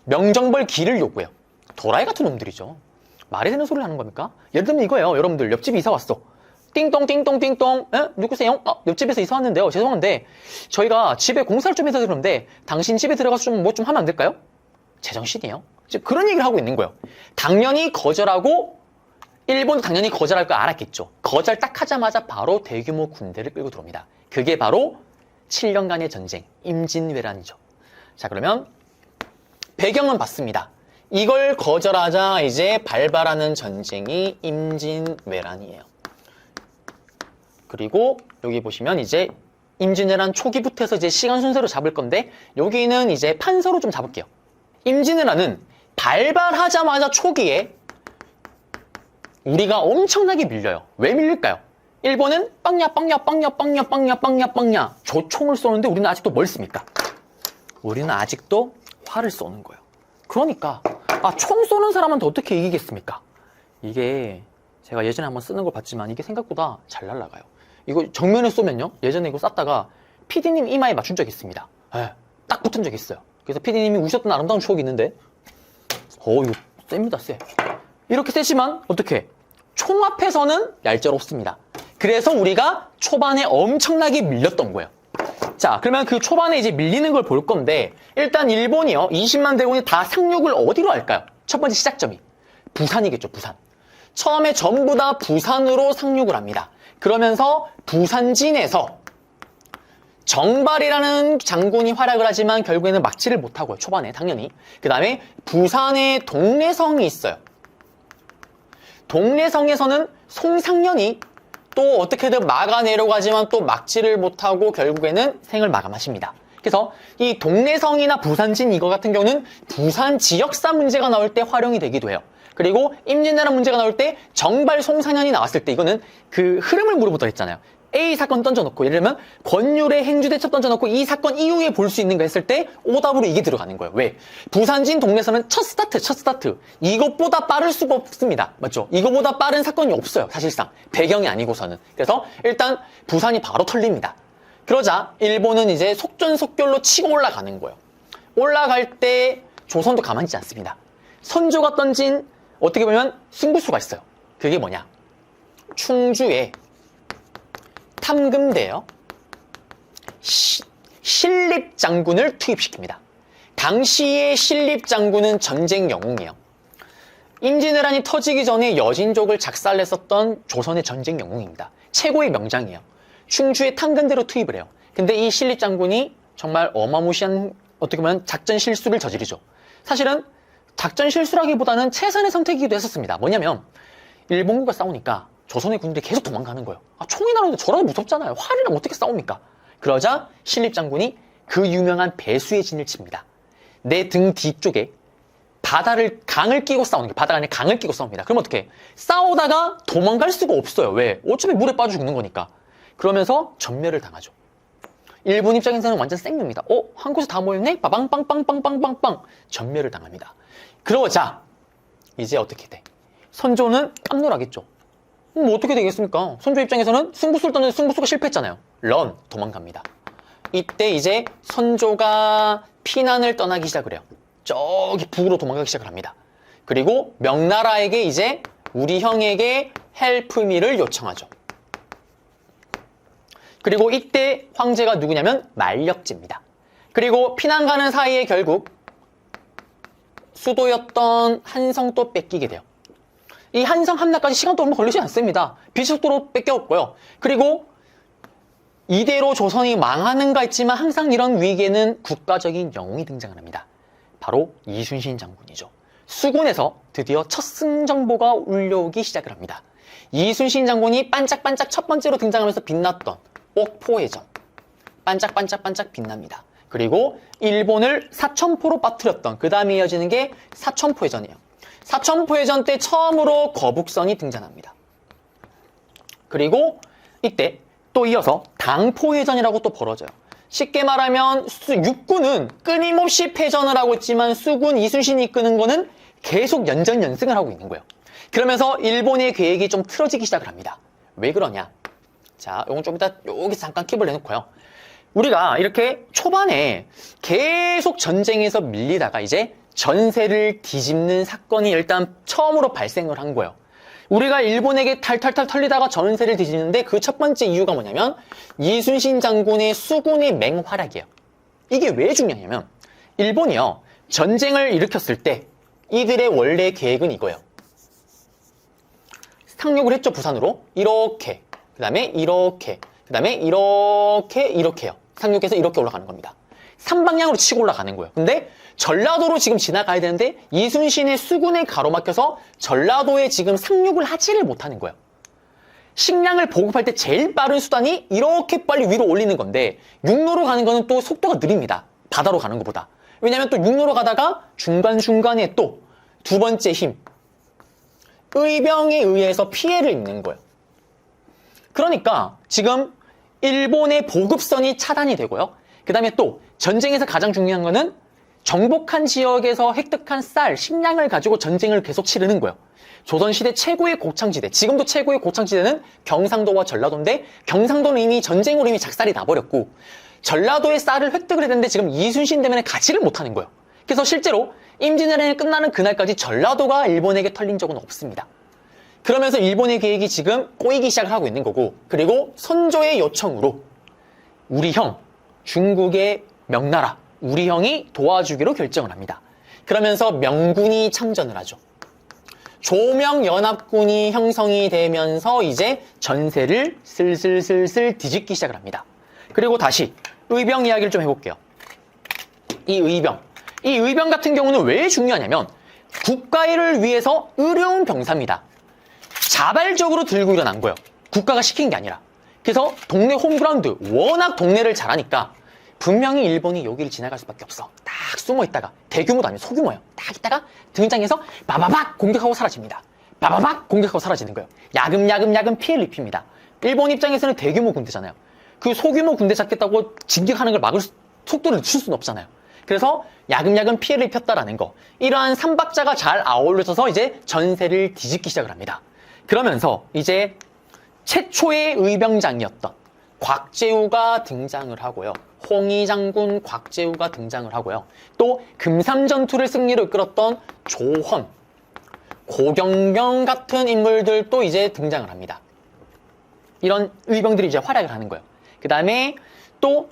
Speaker 1: 명정벌 기를 요구해요. 도라이 같은 놈들이죠. 말이 되는 소리를 하는 겁니까? 예를 들면 이거예요. 여러분들 옆집에 이사 왔어. 띵동 띵동 띵동. 누구세요? 옆집에서 이사 왔는데요. 죄송한데 저희가 집에 공사를 좀 해서 그러는데 당신 집에 들어가서 좀 뭐 좀 하면 안 될까요? 제정신이에요. 그런 얘기를 하고 있는 거예요. 당연히 거절하고 일본도 당연히 거절할 거 알았겠죠. 거절 딱 하자마자 바로 대규모 군대를 끌고 들어옵니다. 그게 바로 7년간의 전쟁, 임진왜란이죠. 자, 그러면 배경은 봤습니다. 이걸 거절하자 이제 발발하는 전쟁이 임진왜란이에요. 그리고 여기 보시면 이제 임진왜란 초기부터 해서 이제 시간 순서로 잡을 건데 여기는 이제 판서로 좀 잡을게요. 임진왜란은 발발하자마자 초기에 우리가 엄청나게 밀려요. 왜 밀릴까요? 일본은 빵야 조총을 쏘는데 우리는 아직도 뭘 씁니까? 우리는 아직도 활을 쏘는 거예요. 그러니까 총 쏘는 사람한테 어떻게 이기겠습니까? 이게 제가 예전에 한번 쓰는 걸 봤지만 이게 생각보다 잘 날아가요. 이거 정면에 쏘면요. 예전에 이거 쐈다가 PD님 이마에 맞춘 적이 있습니다. 딱 붙은 적이 있어요. 그래서 PD님이 우셨던 아름다운 추억이 있는데 이거 셉니다. 쎄. 이렇게 세지만 어떻게? 총 앞에서는 얄짤없습니다. 그래서 우리가 초반에 엄청나게 밀렸던 거예요. 자, 그러면 그 초반에 이제 밀리는 걸 볼 건데 일단 일본이요. 20만 대군이 다 상륙을 어디로 할까요? 첫 번째 시작점이 부산이겠죠. 부산. 처음에 전부 다 부산으로 상륙을 합니다. 그러면서 부산진에서 정발이라는 장군이 활약을 하지만 결국에는 막지를 못하고요. 초반에 당연히. 그 다음에 부산에 동래성이 있어요. 동래성에서는 송상련이 또 어떻게든 막아내려고 하지만 또 막지를 못하고 결국에는 생을 마감하십니다. 그래서 이 동래성이나 부산진 이거 같은 경우는 부산 지역사 문제가 나올 때 활용이 되기도 해요. 그리고 임진왜란 문제가 나올 때 정발 송상현이 나왔을 때 이거는 그 흐름을 물어보다 했잖아요. A 사건 던져놓고, 예를 들면 권율의 행주대첩 던져놓고 이 사건 이후에 볼 수 있는 거 했을 때 오답으로 이게 들어가는 거예요. 왜? 부산진 동네에서는 첫 스타트. 이것보다 빠를 수가 없습니다. 맞죠? 이거보다 빠른 사건이 없어요. 사실상. 배경이 아니고서는. 그래서 일단 부산이 바로 털립니다. 그러자 일본은 이제 속전속결로 치고 올라가는 거예요. 올라갈 때 조선도 가만히 있지 않습니다. 선조가 던진 어떻게 보면 승부수가 있어요. 그게 뭐냐? 충주에 탐금대요. 신립장군을 투입시킵니다. 당시의 신립장군은 전쟁 영웅이에요. 임진왜란이 터지기 전에 여진족을 작살냈었던 조선의 전쟁 영웅입니다. 최고의 명장이에요. 충주에 탐금대로 투입을 해요. 근데 이 신립장군이 정말 어마무시한 어떻게 보면 작전 실수를 저지르죠. 사실은 작전 실수라기보다는 최선의 선택이기도 했었습니다. 뭐냐면 일본군과 싸우니까 조선의 군들이 계속 도망가는 거예요. 총이 나오는데 저라도 무섭잖아요. 활이랑 어떻게 싸웁니까? 그러자 신립장군이 그 유명한 배수의 진을 칩니다. 내 등 뒤쪽에 강을 끼고 싸우는 게 바다가 아니라 강을 끼고 싸웁니다. 그럼 어떻게 해? 싸우다가 도망갈 수가 없어요. 왜? 어차피 물에 빠져 죽는 거니까. 그러면서 전멸을 당하죠. 일본 입장에서는 완전 생입니다. 한 곳에 다 모였네? 빠방빵빵빵빵빵빵 전멸을 당합니다. 그러자 이제 어떻게 돼? 선조는 깜놀하겠죠. 어떻게 되겠습니까? 선조 입장에서는 승부수를 떴는데 승부수가 실패했잖아요. 도망갑니다. 이때 이제 선조가 피난을 떠나기 시작을 해요. 저기 북으로 도망가기 시작을 합니다. 그리고 명나라에게 이제 우리 형에게 헬프미를 요청하죠. 그리고 이때 황제가 누구냐면 만력제입니다. 그리고 피난 가는 사이에 결국 수도였던 한성도 뺏기게 돼요. 이 한성 함락까지 시간도 얼마 걸리지 않습니다. 비속도로 뺏겨왔고요. 그리고 이대로 조선이 망하는가 했지만 항상 이런 위기에는 국가적인 영웅이 등장을 합니다. 바로 이순신 장군이죠. 수군에서 드디어 첫 승정보가 울려오기 시작을 합니다. 이순신 장군이 반짝반짝 첫 번째로 등장하면서 빛났던 옥포해전. 반짝반짝반짝 빛납니다. 그리고 일본을 사천포로 빠뜨렸던 그 다음에 이어지는 게 사천포해전이에요. 사천포해전 때 처음으로 거북선이 등장합니다. 그리고 이때 또 이어서 당포해전이라고 또 벌어져요. 쉽게 말하면 육군은 끊임없이 패전을 하고 있지만 수군 이순신이 이끄는 거는 계속 연전연승을 하고 있는 거예요. 그러면서 일본의 계획이 좀 틀어지기 시작을 합니다. 왜 그러냐? 자, 이건 좀 이따 여기서 잠깐 킵을 내놓고요. 우리가 이렇게 초반에 계속 전쟁에서 밀리다가 이제 전세를 뒤집는 사건이 일단 처음으로 발생을 한 거예요. 우리가 일본에게 탈탈탈 털리다가 전세를 뒤집는데 그 첫 번째 이유가 뭐냐면 이순신 장군의 수군의 맹활약이에요. 이게 왜 중요하냐면 일본이요. 전쟁을 일으켰을 때 이들의 원래 계획은 이거예요. 상륙을 했죠. 부산으로. 이렇게. 그 다음에 이렇게. 그 다음에 이렇게요. 상륙해서 이렇게 올라가는 겁니다. 3방향으로 치고 올라가는 거예요. 근데 전라도로 지금 지나가야 되는데 이순신의 수군에 가로막혀서 전라도에 지금 상륙을 하지를 못하는 거예요. 식량을 보급할 때 제일 빠른 수단이 이렇게 빨리 위로 올리는 건데 육로로 가는 거는 또 속도가 느립니다. 바다로 가는 것보다. 왜냐하면 또 육로로 가다가 중간중간에 또 두 번째 힘, 의병에 의해서 피해를 입는 거예요. 그러니까 지금 일본의 보급선이 차단이 되고요. 그 다음에 또 전쟁에서 가장 중요한 거는 정복한 지역에서 획득한 쌀, 식량을 가지고 전쟁을 계속 치르는 거예요. 조선시대 최고의 고창지대, 지금도 최고의 고창지대는 경상도와 전라도인데 경상도는 이미 전쟁으로 이미 작살이 나버렸고 전라도의 쌀을 획득을 했는데 지금 이순신 때문에 가지를 못하는 거예요. 그래서 실제로 임진왜란이 끝나는 그날까지 전라도가 일본에게 털린 적은 없습니다. 그러면서 일본의 계획이 지금 꼬이기 시작을 하고 있는 거고 그리고 선조의 요청으로 우리 형, 중국의 명나라, 우리 형이 도와주기로 결정을 합니다. 그러면서 명군이 창전을 하죠. 조명연합군이 형성이 되면서 이제 전세를 슬슬슬슬 뒤집기 시작을 합니다. 그리고 다시 의병 이야기를 좀 해볼게요. 이 의병 같은 경우는 왜 중요하냐면 국가를 위해서 의료운 병사입니다. 자발적으로 들고 일어난 거예요. 국가가 시킨 게 아니라. 그래서 동네 홈그라운드, 워낙 동네를 잘하니까 분명히 일본이 여기를 지나갈 수밖에 없어. 딱 숨어있다가, 대규모도 아니고 소규모예요. 딱 있다가 등장해서 바바박 공격하고 사라집니다. 바바박 공격하고 사라지는 거예요. 야금야금 피해를 입힙니다. 일본 입장에서는 대규모 군대잖아요. 그 소규모 군대 잡겠다고 진격하는 걸 막을 속도를 늦출 수는 없잖아요. 그래서 야금야금 피해를 입혔다라는 거. 이러한 삼박자가 잘 아울러져서 이제 전세를 뒤집기 시작을 합니다. 그러면서 이제 최초의 의병장이었던 곽재우가 등장을 하고요. 홍위 장군 곽재우가 등장을 하고요. 또 금삼전투를 승리로 이끌었던 조헌, 고경경 같은 인물들도 이제 등장을 합니다. 이런 의병들이 이제 활약을 하는 거예요. 그 다음에 또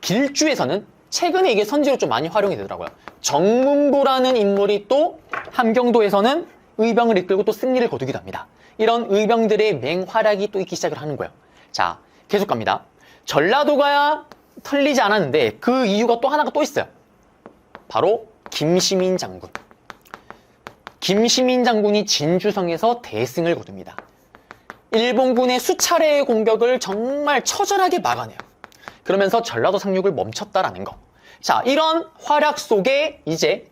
Speaker 1: 길주에서는 최근에 이게 선지로 좀 많이 활용이 되더라고요. 정문부라는 인물이 또 함경도에서는 의병을 이끌고 또 승리를 거두기도 합니다. 이런 의병들의 맹활약이 또 있기 시작을 하는 거예요. 자, 계속 갑니다. 전라도가 털리지 않았는데 그 이유가 또 하나가 또 있어요. 바로 김시민 장군. 김시민 장군이 진주성에서 대승을 거둡니다. 일본군의 수차례의 공격을 정말 처절하게 막아내요. 그러면서 전라도 상륙을 멈췄다라는 거. 자, 이런 활약 속에 이제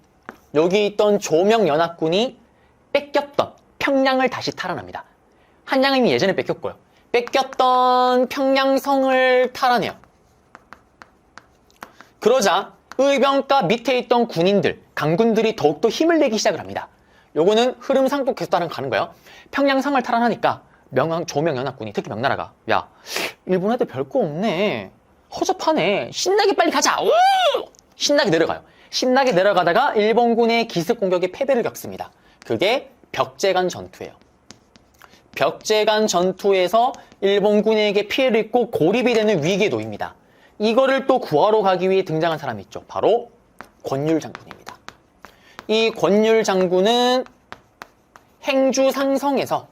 Speaker 1: 여기 있던 조명연합군이 뺏겼던 평양을 다시 탈환합니다. 한양은 이미 예전에 뺏겼고요. 뺏겼던 평양성을 탈환해요. 그러자 의병가 밑에 있던 군인들, 강군들이 더욱더 힘을 내기 시작을 합니다. 요거는 흐름상 또 계속 따라가는 거예요. 평양성을 탈환하니까 조명연합군이, 특히 명나라가, 야, 일본 애들 별거 없네, 허접하네, 신나게 빨리 가자. 우! 신나게 내려가요. 신나게 내려가다가 일본군의 기습 공격에 패배를 겪습니다. 그게 벽제간 전투예요. 벽제간 전투에서 일본군에게 피해를 입고 고립이 되는 위기에 놓입니다. 이거를 또 구하러 가기 위해 등장한 사람이 있죠. 바로 권율 장군입니다. 이 권율 장군은 행주 상성에서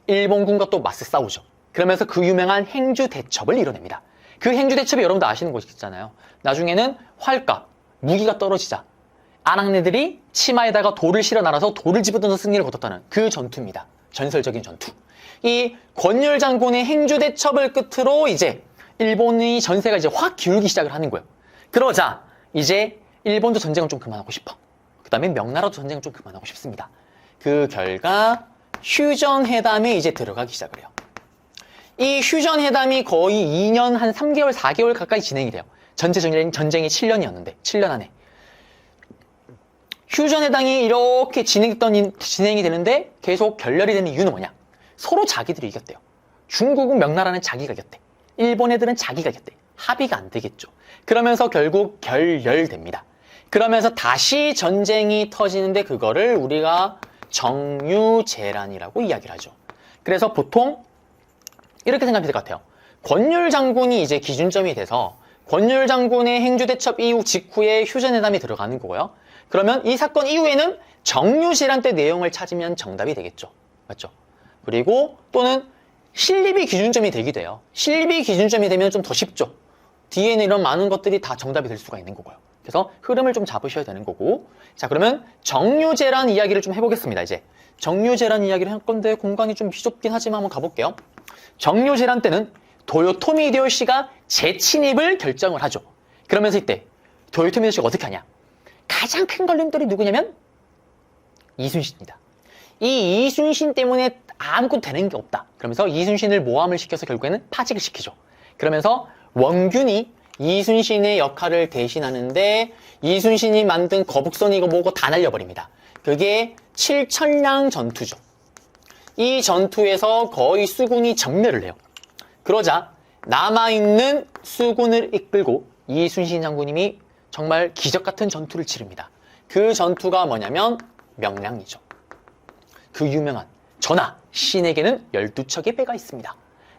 Speaker 1: 일본군과 또 맞서 싸우죠. 그러면서 그 유명한 행주 대첩을 이뤄냅니다. 그 행주 대첩이 여러분도 아시는 곳이 있잖아요. 나중에는 활과 무기가 떨어지자 아낙네들이 치마에다가 돌을 실어 날아서 돌을 집어던져 승리를 거뒀다는 그 전투입니다. 전설적인 전투. 이 권율 장군의 행주 대첩을 끝으로 이제 일본의 전세가 이제 확 기울기 시작을 하는 거예요. 그러자 이제 일본도 전쟁을 좀 그만하고 싶어. 그 다음에 명나라도 전쟁을 좀 그만하고 싶습니다. 그 결과 휴전회담에 이제 들어가기 시작을 해요. 이 휴전회담이 거의 2년, 한 3개월, 4개월 가까이 진행이 돼요. 전체 전쟁이 7년이었는데, 7년 안에. 휴전회담이 이렇게 진행이 되는데 계속 결렬이 되는 이유는 뭐냐? 서로 자기들이 이겼대요. 중국은 명나라는 자기가 이겼대. 일본 애들은 자기가 이겼대. 합의가 안 되겠죠. 그러면서 결국 결렬됩니다. 그러면서 다시 전쟁이 터지는데 그거를 우리가 정유재란이라고 이야기를 하죠. 그래서 보통 이렇게 생각하면 될 것 같아요. 권율 장군이 이제 기준점이 돼서 권율 장군의 행주대첩 이후 직후에 휴전회담이 들어가는 거고요. 그러면 이 사건 이후에는 정유재란 때 내용을 찾으면 정답이 되겠죠. 맞죠? 그리고 또는 신립이 기준점이 되기도 해요. 신립이 기준점이 되면 좀 더 쉽죠. 뒤에는 이런 많은 것들이 다 정답이 될 수가 있는 거고요. 그래서 흐름을 좀 잡으셔야 되는 거고. 자, 그러면 정유재란 이야기를 좀 해보겠습니다. 이제 정유재란 이야기를 할 건데 공간이 좀 비좁긴 하지만 한번 가볼게요. 정유재란 때는 도요토미 히데요시가 재침입을 결정을 하죠. 그러면서 이때 도요토미 히데요시가 어떻게 하냐? 가장 큰 걸림돌이 누구냐면 이순신입니다. 이 이순신 때문에 아무것도 되는 게 없다. 그러면서 이순신을 모함을 시켜서 결국에는 파직을 시키죠. 그러면서 원균이 이순신의 역할을 대신하는데 이순신이 만든 거북선 이거 뭐고 다 날려버립니다. 그게 칠천량 전투죠. 이 전투에서 거의 수군이 전멸을 해요. 그러자 남아있는 수군을 이끌고 이순신 장군님이 정말 기적같은 전투를 치릅니다. 그 전투가 뭐냐면 명량이죠. 그 유명한 전하, 신에게는 12척의 배가 있습니다.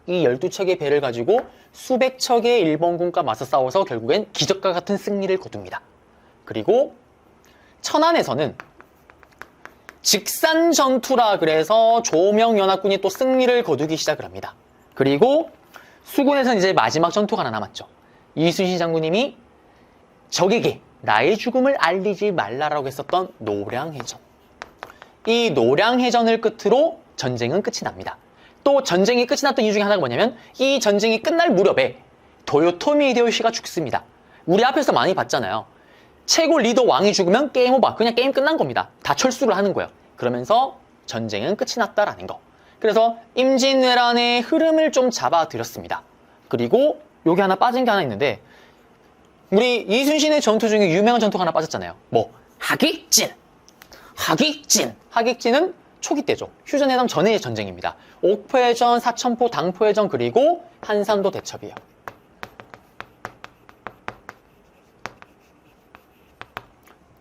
Speaker 1: 이 12척의 배를 가지고 수백 척의 일본군과 맞서 싸워서 결국엔 기적과 같은 승리를 거둡니다. 그리고 천안에서는 직산 전투라 그래서 조명연합군이 또 승리를 거두기 시작을 합니다. 그리고 수군에서는 이제 마지막 전투가 하나 남았죠. 이순신 장군님이 적에게 나의 죽음을 알리지 말라라고 했었던 노량해전. 이 노량해전을 끝으로 전쟁은 끝이 납니다. 또 전쟁이 끝이 났던 이유 중에 하나가 뭐냐면 이 전쟁이 끝날 무렵에 도요토미 히데요시가 죽습니다. 우리 앞에서 많이 봤잖아요. 최고 리더 왕이 죽으면 게임 오버. 그냥 게임 끝난 겁니다. 다 철수를 하는 거예요. 그러면서 전쟁은 끝이 났다라는 거. 그래서 임진왜란의 흐름을 좀 잡아드렸습니다. 그리고 여기 하나 빠진 게 하나 있는데 우리 이순신의 전투 중에 유명한 전투가 하나 빠졌잖아요. 뭐 하객진. 하객진은 초기 때죠. 휴전회담 전의 전쟁입니다. 옥포해전, 사천포, 당포해전 그리고 한산도 대첩이에요.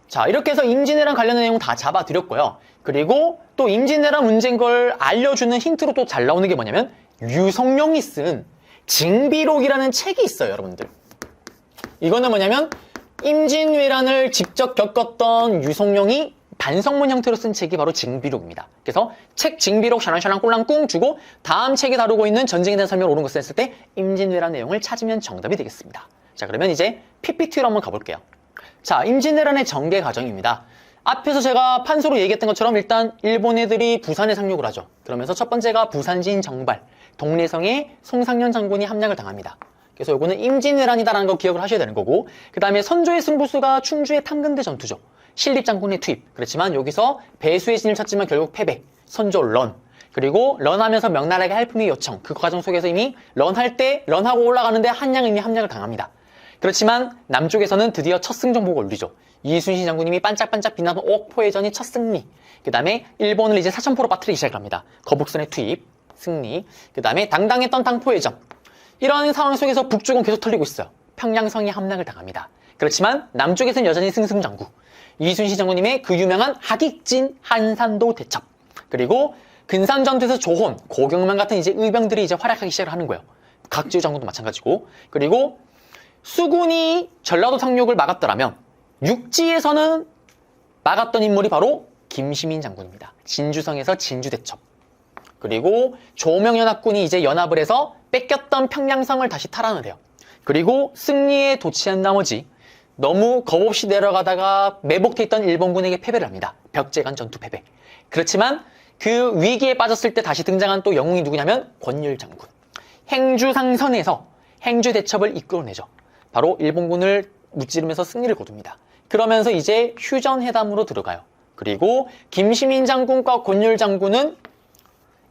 Speaker 1: 자, 이렇게 해서 임진왜란 관련된 내용 다 잡아드렸고요. 그리고 또 임진왜란 문제인 걸 알려주는 힌트로 또 잘 나오는 게 뭐냐면 유성룡이 쓴 징비록이라는 책이 있어요, 여러분들. 이거는 뭐냐면 임진왜란을 직접 겪었던 유성룡이 반성문 형태로 쓴 책이 바로 징비록입니다. 그래서 책 징비록 샤랑샤랑 꼴랑꿍 주고 다음 책에 다루고 있는 전쟁에 대한 설명을 옳은 것을 했을 때 임진왜란 내용을 찾으면 정답이 되겠습니다. 자, 그러면 이제 PPT로 한번 가볼게요. 자, 임진왜란의 전개 과정입니다. 앞에서 제가 판소로 얘기했던 것처럼 일단 일본 애들이 부산에 상륙을 하죠. 그러면서 첫 번째가 부산진 정발, 동래성에 송상년 장군이 함락을 당합니다. 그래서 요거는 임진왜란이다라는 거 기억을 하셔야 되는 거고, 그 다음에 선조의 승부수가 충주의 탐근대 전투죠. 신립장군의 투입. 그렇지만 여기서 배수의 진을 쳤지만 결국 패배. 선조 런. 그리고 런하면서 명나라에게 할품의 요청. 그 과정 속에서 이미 런하고 올라가는데 한양이 이미 함락을 당합니다. 그렇지만 남쪽에서는 드디어 첫 승정보가 울리죠. 이순신 장군님이 반짝반짝 빛나는 옥포해전이 첫 승리. 그 다음에 일본을 이제 사천포로 빠뜨리기 시작합니다. 거북선의 투입, 승리. 그 다음에 당당했던 당포해전. 이런 상황 속에서 북쪽은 계속 털리고 있어요. 평양성이 함락을 당합니다. 그렇지만 남쪽에서는 여전히 승승장구. 이순신 장군님의 그 유명한 하객진 한산도 대첩. 그리고 근산전투에서 조혼, 고경만 같은 이제 의병들이 이제 활약하기 시작을 하는 거예요. 각지우 장군도 마찬가지고. 그리고 수군이 전라도 상륙을 막았더라면 육지에서는 막았던 인물이 바로 김시민 장군입니다. 진주성에서 진주대첩. 그리고 조명연합군이 이제 연합을 해서 뺏겼던 평양성을 다시 탈환을 해요. 그리고 승리에 도취한 나머지 너무 겁없이 내려가다가 매복돼 있던 일본군에게 패배를 합니다. 벽제간 전투 패배. 그렇지만 그 위기에 빠졌을 때 다시 등장한 또 영웅이 누구냐면 권율 장군. 행주상선에서 행주대첩을 이끌어내죠. 바로 일본군을 무찌르면서 승리를 거둡니다. 그러면서 이제 휴전회담으로 들어가요. 그리고 김시민 장군과 권율 장군은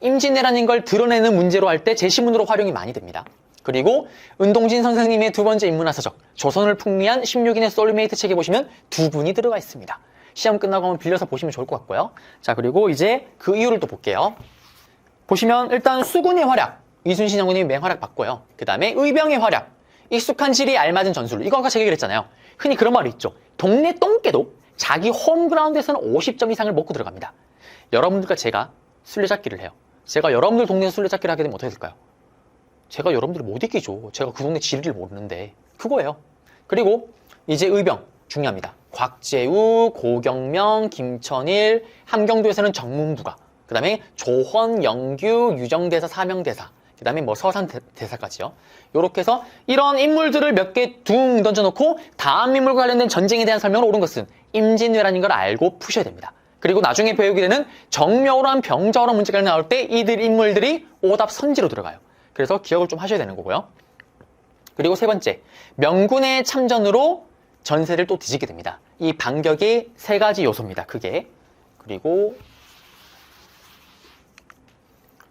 Speaker 1: 임진왜란인 걸 드러내는 문제로 할 때 제시문으로 활용이 많이 됩니다. 그리고 은동진 선생님의 두 번째 인문학서적 조선을 풍미한 16인의 소울메이트 책에 보시면 두 분이 들어가 있습니다. 시험 끝나고 한번 빌려서 보시면 좋을 것 같고요. 자, 그리고 이제 그 이유를 또 볼게요. 보시면 일단 수군의 활약, 이순신 장군님이 맹활약 받고요. 그 다음에 의병의 활약, 익숙한 질이 알맞은 전술. 이거 아까 제가 얘기했잖아요. 흔히 그런 말이 있죠. 동네 똥개도 자기 홈그라운드에서는 50점 이상을 먹고 들어갑니다. 여러분들과 제가 술래잡기를 해요. 제가 여러분들 동네에서 술래잡기를 하게 되면 어떻게 될까요? 제가 여러분들을 못 이기죠. 제가 그 동네 지리를 모르는데. 그거예요. 그리고 이제 의병 중요합니다. 곽재우, 고경명, 김천일, 함경도에서는 정문부가, 그 다음에 조헌, 영규, 유정대사, 사명대사, 그 다음에 뭐 서산 대사까지요. 요렇게 해서 이런 인물들을 몇 개 둥 던져놓고 다음 인물과 관련된 전쟁에 대한 설명을 옳은 것은 임진왜란인 걸 알고 푸셔야 됩니다. 그리고 나중에 배우게 되는 정묘란 병자호란 문제가 나올 때 이들 인물들이 오답 선지로 들어가요. 그래서 기억을 좀 하셔야 되는 거고요. 그리고 세 번째, 명군의 참전으로 전세를 또 뒤집게 됩니다. 이 반격의 세 가지 요소입니다. 크게. 그리고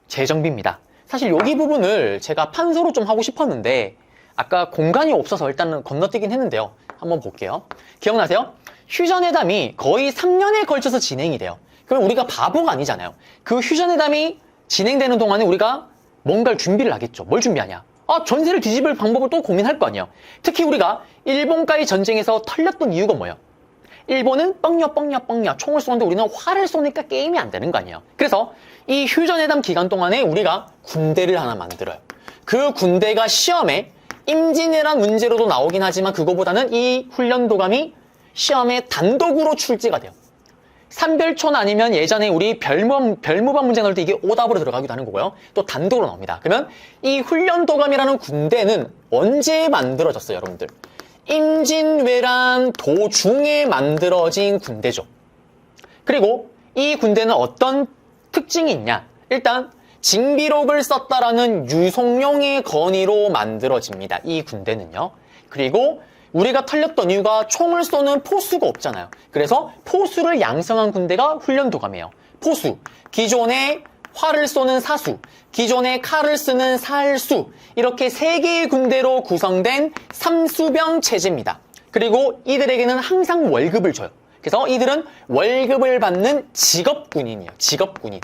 Speaker 1: 재정비입니다. 사실 여기 부분을 제가 판서로 좀 하고 싶었는데 아까 공간이 없어서 일단은 건너뛰긴 했는데요. 한번 볼게요. 기억나세요? 휴전회담이 거의 3년에 걸쳐서 진행이 돼요. 그럼 우리가 바보가 아니잖아요. 그 휴전회담이 진행되는 동안에 우리가 뭔가를 준비를 하겠죠. 뭘 준비하냐? 전세를 뒤집을 방법을 또 고민할 거 아니에요. 특히 우리가 일본과의 전쟁에서 털렸던 이유가 뭐예요? 일본은 뻥냐 총을 쏘는데 우리는 활을 쏘니까 게임이 안 되는 거 아니에요. 그래서 이 휴전회담 기간 동안에 우리가 군대를 하나 만들어요. 그 군대가 시험에 임진왜란 문제로도 나오긴 하지만 그거보다는 이 훈련도감이 시험에 단독으로 출제가 돼요. 삼별촌 아니면 예전에 우리 별무반 문제 나올 때 이게 오답으로 들어가기도 하는 거고요. 또 단독으로 나옵니다. 그러면 이 훈련도감이라는 군대는 언제 만들어졌어요, 여러분들? 임진왜란 도중에 만들어진 군대죠. 그리고 이 군대는 어떤 특징이 있냐? 일단 징비록을 썼다라는 유성룡의 건의로 만들어집니다. 이 군대는요. 그리고 우리가 털렸던 이유가 총을 쏘는 포수가 없잖아요. 그래서 포수를 양성한 군대가 훈련도감이에요. 포수, 기존의 활을 쏘는 사수, 기존의 칼을 쓰는 살수, 이렇게 3개의 군대로 구성된 삼수병 체제입니다. 그리고 이들에게는 항상 월급을 줘요. 그래서 이들은 월급을 받는 직업군인이에요. 직업군인.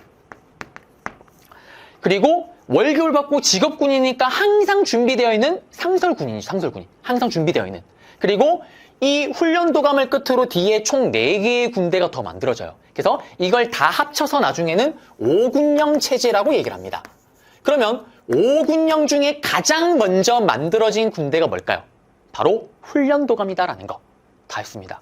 Speaker 1: 그리고 월급을 받고 직업군이니까 항상 준비되어 있는 상설군인이죠. 상설군인. 항상 준비되어 있는. 그리고 이 훈련도감을 끝으로 뒤에 총 4개의 군대가 더 만들어져요. 그래서 이걸 다 합쳐서 나중에는 5군령 체제라고 얘기를 합니다. 그러면 5군령 중에 가장 먼저 만들어진 군대가 뭘까요? 바로 훈련도감이다라는 거. 다 했습니다.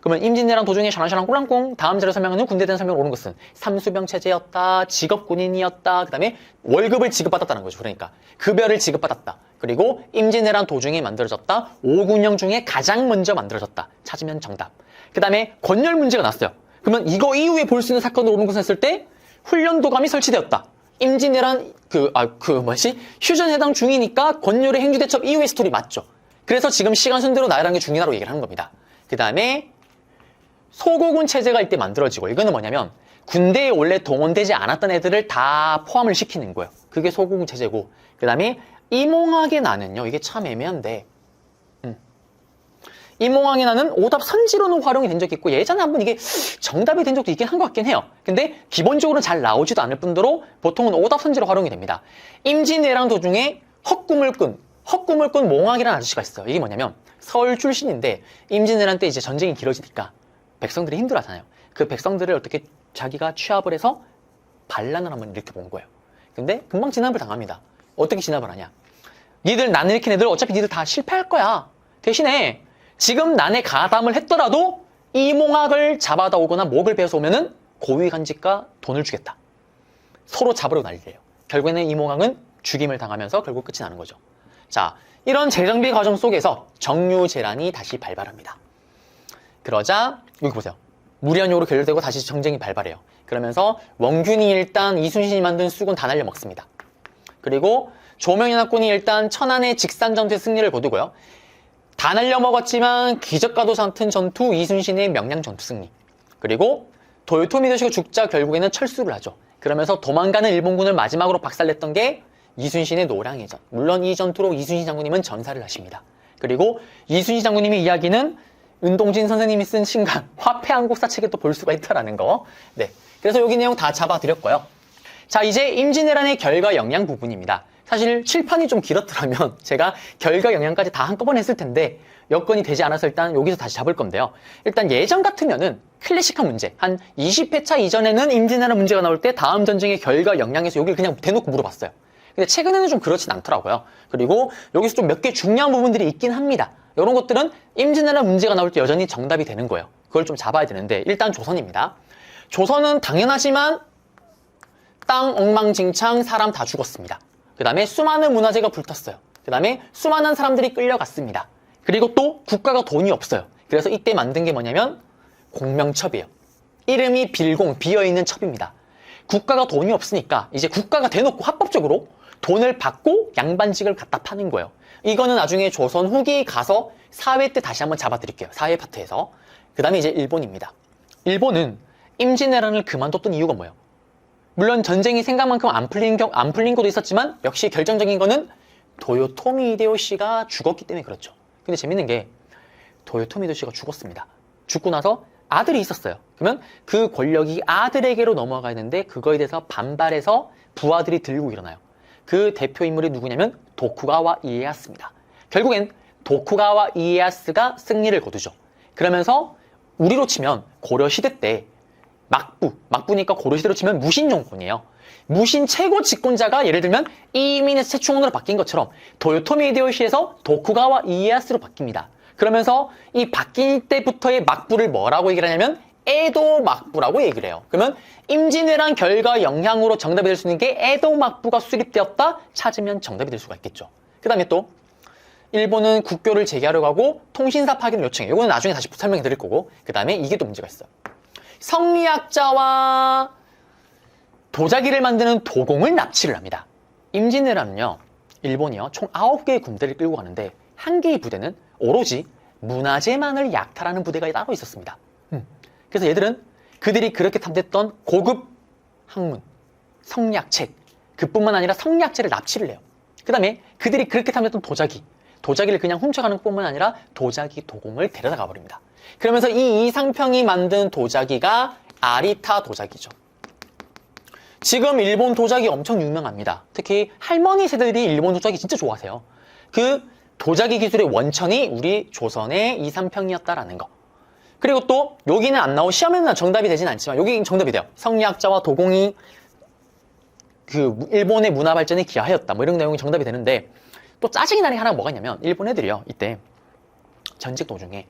Speaker 1: 그러면 임진왜란 도중에 샤랑샤랑 꿀랑꿍 다음 자료 설명하는 군대에 대한 설명을 오는 것은 삼수병 체제였다, 직업군인이었다, 그 다음에 월급을 지급받았다는 거죠. 그러니까 급여를 지급받았다. 그리고 임진왜란 도중에 만들어졌다. 5군령 중에 가장 먼저 만들어졌다. 찾으면 정답. 그 다음에 권열 문제가 났어요. 그러면 이거 이후에 볼 수 있는 사건으로 오는 것을 했을 때 훈련도감이 설치되었다. 임진왜란 휴전해당 중이니까 권열의 행주대첩 이후의 스토리 맞죠. 그래서 지금 시간 순대로 나열한 게 중요하다고 얘기를 하는 겁니다. 그 다음에 소고군 체제가 이때 만들어지고, 이거는 뭐냐면 군대에 원래 동원되지 않았던 애들을 다 포함을 시키는 거예요. 그게 소고군 체제고, 그 다음에 이몽학의 난은요, 이게 참 애매한데, 이몽학의 난은 오답 선지로는 활용이 된 적이 있고, 예전에 한번 이게 정답이 된 적도 있긴 한 것 같긴 해요. 근데 기본적으로 잘 나오지도 않을 뿐더러 보통은 오답 선지로 활용이 됩니다. 임진왜란 도중에 헛꿈을 꾼 몽학이라는 아저씨가 있어요. 이게 뭐냐면 서울 출신인데 임진왜란 때 이제 전쟁이 길어지니까 백성들이 힘들어하잖아요. 그 백성들을 어떻게 자기가 취합을 해서 반란을 한번 일으켜본 거예요. 근데 금방 진압을 당합니다. 어떻게 진압을 하냐? 니들 난 일으킨 애들 어차피 니들 다 실패할 거야. 대신에 지금 난에 가담을 했더라도 이몽학을 잡아다 오거나 목을 베어서 오면은 고위간직과 돈을 주겠다. 서로 잡으러 난리예요. 결국에는 이몽학은 죽임을 당하면서 결국 끝이 나는 거죠. 자, 이런 재정비 과정 속에서 정유재란이 다시 발발합니다. 그러자 여기 보세요. 무련효로 결렬되고 다시 정쟁이 발발해요. 그러면서 원균이 일단 이순신이 만든 수군 다 날려먹습니다. 그리고 조명연합군이 일단 천안의 직산전투에 승리를 거두고요. 다 날려먹었지만 기적과도 같은 전투 이순신의 명량전투 승리. 그리고 도요토미 히데요시가 죽자 결국에는 철수를 하죠. 그러면서 도망가는 일본군을 마지막으로 박살냈던 게 이순신의 노량해전. 물론 이 전투로 이순신 장군님은 전사를 하십니다. 그리고 이순신 장군님의 이야기는 은동진 선생님이 쓴 신간 화폐한국사 책에 또 볼 수가 있다라는 거. 네, 그래서 여기 내용 다 잡아드렸고요. 자, 이제 임진왜란의 결과 영향 부분입니다. 사실 칠판이 좀 길었더라면 제가 결과 영향까지 다 한꺼번에 했을 텐데 여건이 되지 않아서 일단 여기서 다시 잡을 건데요. 일단 예전 같으면은 클래식한 문제, 한 20회차 이전에는 임진왜란 문제가 나올 때 다음 전쟁의 결과 영향에서 여기를 그냥 대놓고 물어봤어요. 근데 최근에는 좀 그렇진 않더라고요. 그리고 여기서 좀 몇 개 중요한 부분들이 있긴 합니다. 이런 것들은 임진왜란 문제가 나올 때 여전히 정답이 되는 거예요. 그걸 좀 잡아야 되는데 일단 조선입니다. 조선은 당연하지만 땅 엉망진창 사람 다 죽었습니다. 그 다음에 수많은 문화재가 불탔어요. 그 다음에 수많은 사람들이 끌려갔습니다. 그리고 또 국가가 돈이 없어요. 그래서 이때 만든 게 뭐냐면 공명첩이에요. 이름이 빌공, 비어있는 첩입니다. 국가가 돈이 없으니까 이제 국가가 대놓고 합법적으로 돈을 받고 양반직을 갖다 파는 거예요. 이거는 나중에 조선 후기 가서 4회 때 다시 한번 잡아드릴게요. 4회 파트에서. 그 다음에 이제 일본입니다. 일본은 임진왜란을 그만뒀던 이유가 뭐예요? 물론 전쟁이 생각만큼 안 풀린 것도 있었지만 역시 결정적인 거는 도요토미 히데요시가 죽었기 때문에 그렇죠. 근데 재밌는 게 도요토미 히데요시가 죽었습니다. 죽고 나서 아들이 있었어요. 그러면 그 권력이 아들에게로 넘어가야 되는데 그거에 대해서 반발해서 부하들이 들고 일어나요. 그 대표 인물이 누구냐면 도쿠가와 이에야스입니다. 결국엔 도쿠가와 이에야스가 승리를 거두죠. 그러면서 우리로 치면 고려시대 때 막부니까 고려시대로 치면 무신정권이에요. 무신 최고 집권자가 예를 들면 이민에서 최충원으로 바뀐 것처럼 도요토미 히데요시에서 도쿠가와 이에야스로 바뀝니다. 그러면서 이 바뀐 때부터의 막부를 뭐라고 얘기를 하냐면 에도 막부라고 얘기를 해요. 그러면 임진왜란 결과 영향으로 정답이 될 수 있는 게 에도 막부가 수립되었다 찾으면 정답이 될 수가 있겠죠. 그 다음에 또 일본은 국교를 재개하려고 하고 통신사 파견을 요청해요. 이거는 나중에 다시 설명해 드릴 거고. 그 다음에 이게 또 문제가 있어요. 성리학자와 도자기를 만드는 도공을 납치를 합니다. 임진왜란은요, 일본이요, 총 9개의 군대를 끌고 가는데 한 개의 부대는 오로지 문화재만을 약탈하는 부대가 따로 있었습니다. 그래서 얘들은 그들이 그렇게 탐냈던 고급 학문, 성리학책. 그뿐만 아니라 성리학책을 납치를 해요. 그 다음에 그들이 그렇게 탐냈던 도자기를 그냥 훔쳐가는 것뿐만 아니라 도자기 도공을 데려다 가버립니다. 그러면서 이 이상평이 만든 도자기가 아리타 도자기죠. 지금 일본 도자기 엄청 유명합니다. 특히 할머니 세대들이 일본 도자기 진짜 좋아하세요. 그 도자기 기술의 원천이 우리 조선의 이상평이었다라는 거. 그리고 또 여기는 안 나오고 시험에는 정답이 되진 않지만 여기 정답이 돼요. 성리학자와 도공이 그 일본의 문화 발전에 기여하였다. 뭐 이런 내용이 정답이 되는데 또 짜증이 나는 게 하나가 뭐가 있냐면 일본 애들이요. 이때 전직 도중에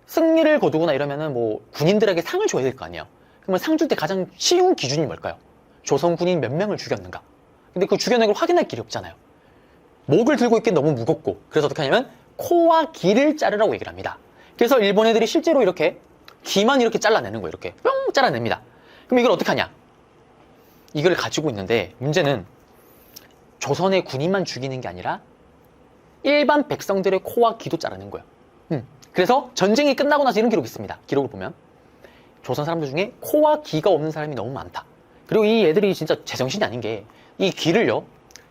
Speaker 1: 승리를 거두거나 이러면은 뭐 군인들에게 상을 줘야 될 거 아니에요. 그러면 상 줄 때 가장 쉬운 기준이 뭘까요? 조선 군인 몇 명을 죽였는가. 근데 그 죽여낸 걸 확인할 길이 없잖아요. 목을 들고 있기 너무 무겁고 그래서 어떻게 하냐면 코와 귀를 자르라고 얘기를 합니다. 그래서 일본 애들이 실제로 이렇게 귀만 이렇게 잘라내는 거예요. 이렇게 뿅 잘라냅니다. 그럼 이걸 어떻게 하냐? 이걸 가지고 있는데 문제는 조선의 군인만 죽이는 게 아니라 일반 백성들의 코와 귀도 자르는 거예요. 그래서 전쟁이 끝나고 나서 이런 기록이 있습니다. 기록을 보면 조선 사람들 중에 코와 귀가 없는 사람이 너무 많다. 그리고 이 애들이 진짜 제정신이 아닌 게 이 귀를요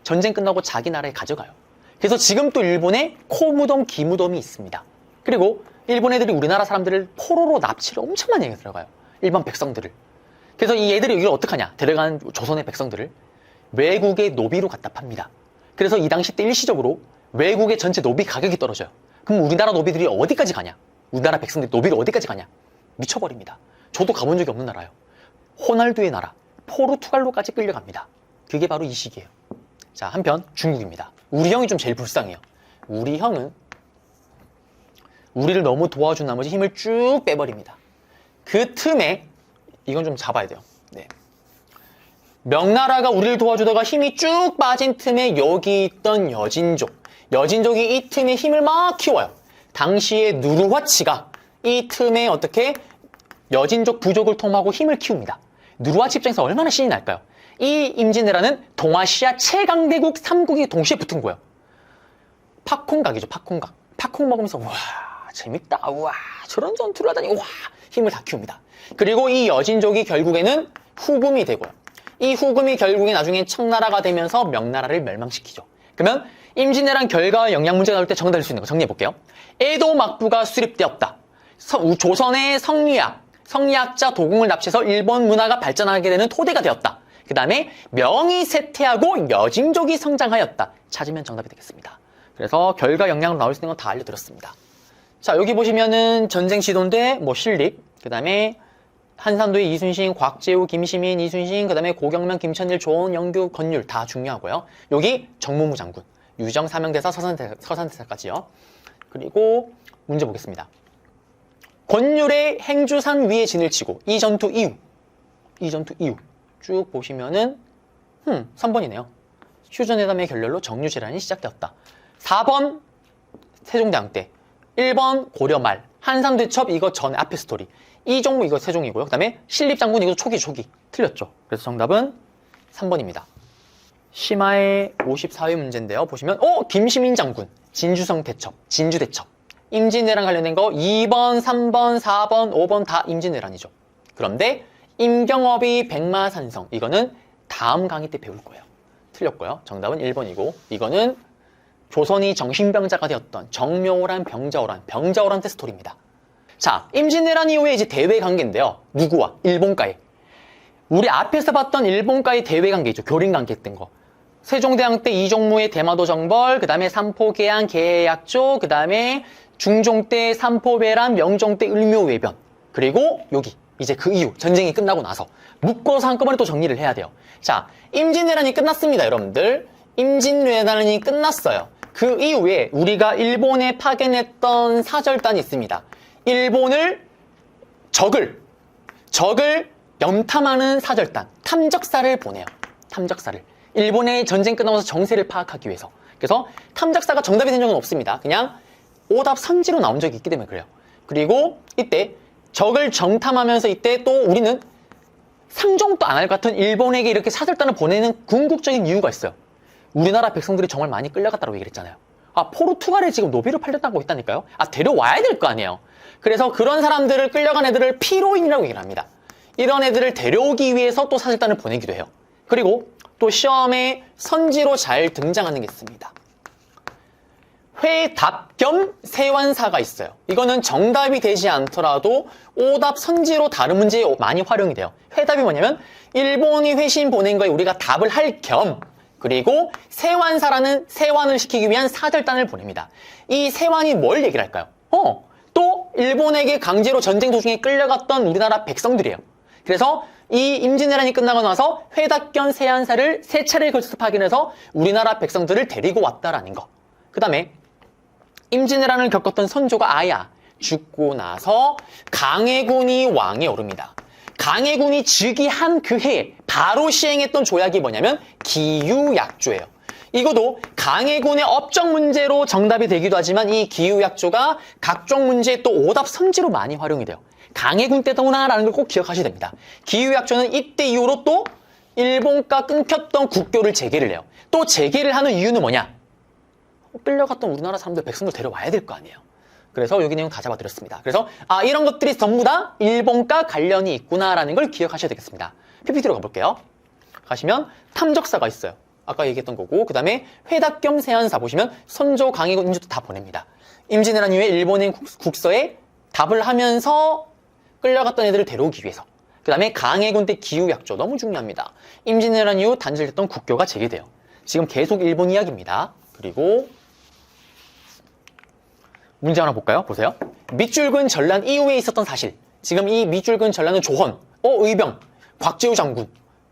Speaker 1: 전쟁 끝나고 자기 나라에 가져가요. 그래서 지금 또 일본에 코 무덤, 귀 무덤이 있습니다. 그리고 일본 애들이 우리나라 사람들을 포로로 납치를 엄청 많이 들어가요. 일반 백성들을. 그래서 이 애들이 이걸 어떡하냐. 데려간 조선의 백성들을 외국의 노비로 갖다 팝니다. 그래서 이 당시 때 일시적으로 외국의 전체 노비 가격이 떨어져요. 그럼 우리나라 노비들이 어디까지 가냐? 우리나라 백성들이 노비를 어디까지 가냐? 미쳐버립니다. 저도 가본 적이 없는 나라예요. 호날두의 나라, 포르투갈로까지 끌려갑니다. 그게 바로 이 시기예요. 자, 한편 중국입니다. 우리 형이 좀 제일 불쌍해요. 우리 형은 우리를 너무 도와준 나머지 힘을 쭉 빼버립니다. 그 틈에 이건 좀 잡아야 돼요. 네. 명나라가 우리를 도와주다가 힘이 쭉 빠진 틈에 여기 있던 여진족이 이 틈에 힘을 막 키워요. 당시에 누르화치가 이 틈에 어떻게 여진족 부족을 통하고 힘을 키웁니다. 누르화치 입장에서 얼마나 신이 날까요? 이 임진왜란은 동아시아 최강대국 3국이 동시에 붙은 거예요. 팝콘각이죠. 팝콘각. 팝콘 먹으면서 와 재밌다. 와 저런 전투를 하다니 와 힘을 다 키웁니다. 그리고 이 여진족이 결국에는 후금이 되고요. 이 후금이 결국에 나중에 청나라가 되면서 명나라를 멸망시키죠. 그러면 임진왜란 결과와 영향 문제가 나올 때 정답일 수 있는 거 정리해볼게요. 에도 막부가 수립되었다. 조선의 성리학자 도공을 납치해서 일본 문화가 발전하게 되는 토대가 되었다. 그 다음에 명이 쇠퇴하고 여진족이 성장하였다. 찾으면 정답이 되겠습니다. 그래서 결과 영향으로 나올 수 있는 건 다 알려드렸습니다. 자, 여기 보시면은 전쟁 시도인데 뭐 신립, 그 다음에 한산도의 이순신, 곽재우, 김시민, 이순신, 그 다음에 고경명, 김천일, 조원, 영규, 건율 다 중요하고요. 여기 정무무 장군, 유정, 사명대사, 서산대사까지요. 그리고 문제 보겠습니다. 권율의 행주산 위에 진을 치고 이 전투 이후 쭉 보시면은 3번이네요. 휴전회담의 결렬로 정유재란이 시작되었다. 4번 세종대왕 때, 1번 고려 말, 한산대첩 이거 전에 앞에 스토리. 이종무 이거 세종이고요. 그 다음에 신립장군 이거 초기 틀렸죠. 그래서 정답은 3번입니다. 심화의 54회 문제인데요. 보시면 김시민 장군 진주성 대첩, 진주대첩. 임진왜란 관련된 거 2번, 3번, 4번, 5번 다 임진왜란이죠. 그런데 임경업이 백마산성 이거는 다음 강의 때 배울 거예요. 틀렸고요. 정답은 1번이고 이거는 조선이 정신병자가 되었던 정묘호란, 병자호란 때 스토리입니다. 자, 임진왜란 이후에 이제 대외 관계인데요. 누구와? 일본과의. 우리 앞에서 봤던 일본과의 대외 관계 있죠. 교린 관계 했던 거. 세종대왕 때 이종무의 대마도 정벌, 그 다음에 삼포계양 계약조, 그 다음에 중종 때 삼포배란, 명종 때 을묘외변. 그리고 여기 이제 그 이후 전쟁이 끝나고 나서 묶어서 한꺼번에 또 정리를 해야 돼요. 자, 임진왜란이 끝났습니다, 여러분들. 임진왜란이 끝났어요. 그 이후에 우리가 일본에 파견했던 사절단이 있습니다. 일본을 적을 염탐하는 사절단, 탐적사를 보내요. 탐적사를. 일본의 전쟁 끝나면서 정세를 파악하기 위해서. 그래서 탐적사가 정답이 된 적은 없습니다. 그냥 오답 선지로 나온 적이 있기 때문에 그래요. 그리고 이때 적을 정탐하면서 이때 또 우리는 상종도 안 할 것 같은 일본에게 이렇게 사절단을 보내는 궁극적인 이유가 있어요. 우리나라 백성들이 정말 많이 끌려갔다고 얘기를 했잖아요. 포르투갈에 지금 노비로 팔렸다고 있다니까요. 데려와야 될 거 아니에요. 그래서 그런 사람들을 끌려간 애들을 피로인이라고 얘기를 합니다. 이런 애들을 데려오기 위해서 또 사절단을 보내기도 해요. 그리고 또 시험에 선지로 잘 등장하는 게 있습니다. 회답 겸 세완사가 있어요. 이거는 정답이 되지 않더라도 오답 선지로 다른 문제에 많이 활용이 돼요. 회답이 뭐냐면 일본이 회신 보낸 거에 우리가 답을 할 겸, 그리고 세완사라는 세완을 시키기 위한 사절단을 보냅니다. 이 세완이 뭘 얘기를 할까요? 또 일본에게 강제로 전쟁 도중에 끌려갔던 우리나라 백성들이에요. 그래서 이 임진왜란이 끝나고 나서 회답 겸 세완사를 세 차례에 걸쳐서 파견해서 우리나라 백성들을 데리고 왔다라는 거. 그 다음에 임진왜란을 겪었던 선조가 아야 죽고 나서 강해군이 왕에 오릅니다. 강해군이 즉위한 그 해에 바로 시행했던 조약이 뭐냐면 기유약조예요. 이것도 강해군의 업적 문제로 정답이 되기도 하지만 이 기유약조가 각종 문제에 또 오답 선지로 많이 활용이 돼요. 강해군 때더구나라는 걸 꼭 기억하셔야 됩니다. 기유약조는 이때 이후로 또 일본과 끊겼던 국교를 재개를 해요. 또 재개를 하는 이유는 뭐냐? 끌려갔던 우리나라 사람들, 백성들 데려와야 될 거 아니에요. 그래서 여기 내용 다 잡아드렸습니다. 그래서 이런 것들이 전부 다 일본과 관련이 있구나라는 걸 기억하셔야 되겠습니다. PPT로 가볼게요. 가시면 탐적사가 있어요. 아까 얘기했던 거고, 그 다음에 회답 겸 세완사 보시면 선조, 강해군, 임주도 다 보냅니다. 임진왜란 이후에 일본인 국서에 답을 하면서 끌려갔던 애들을 데려오기 위해서. 그 다음에 강해군 때 기유약조, 너무 중요합니다. 임진왜란 이후 단절됐던 국교가 재개돼요. 지금 계속 일본 이야기입니다. 그리고 문제 하나 볼까요? 보세요. 밑줄근 전란 이후에 있었던 사실. 지금 이 밑줄근 전란은 조헌, 의병, 곽재우 장군,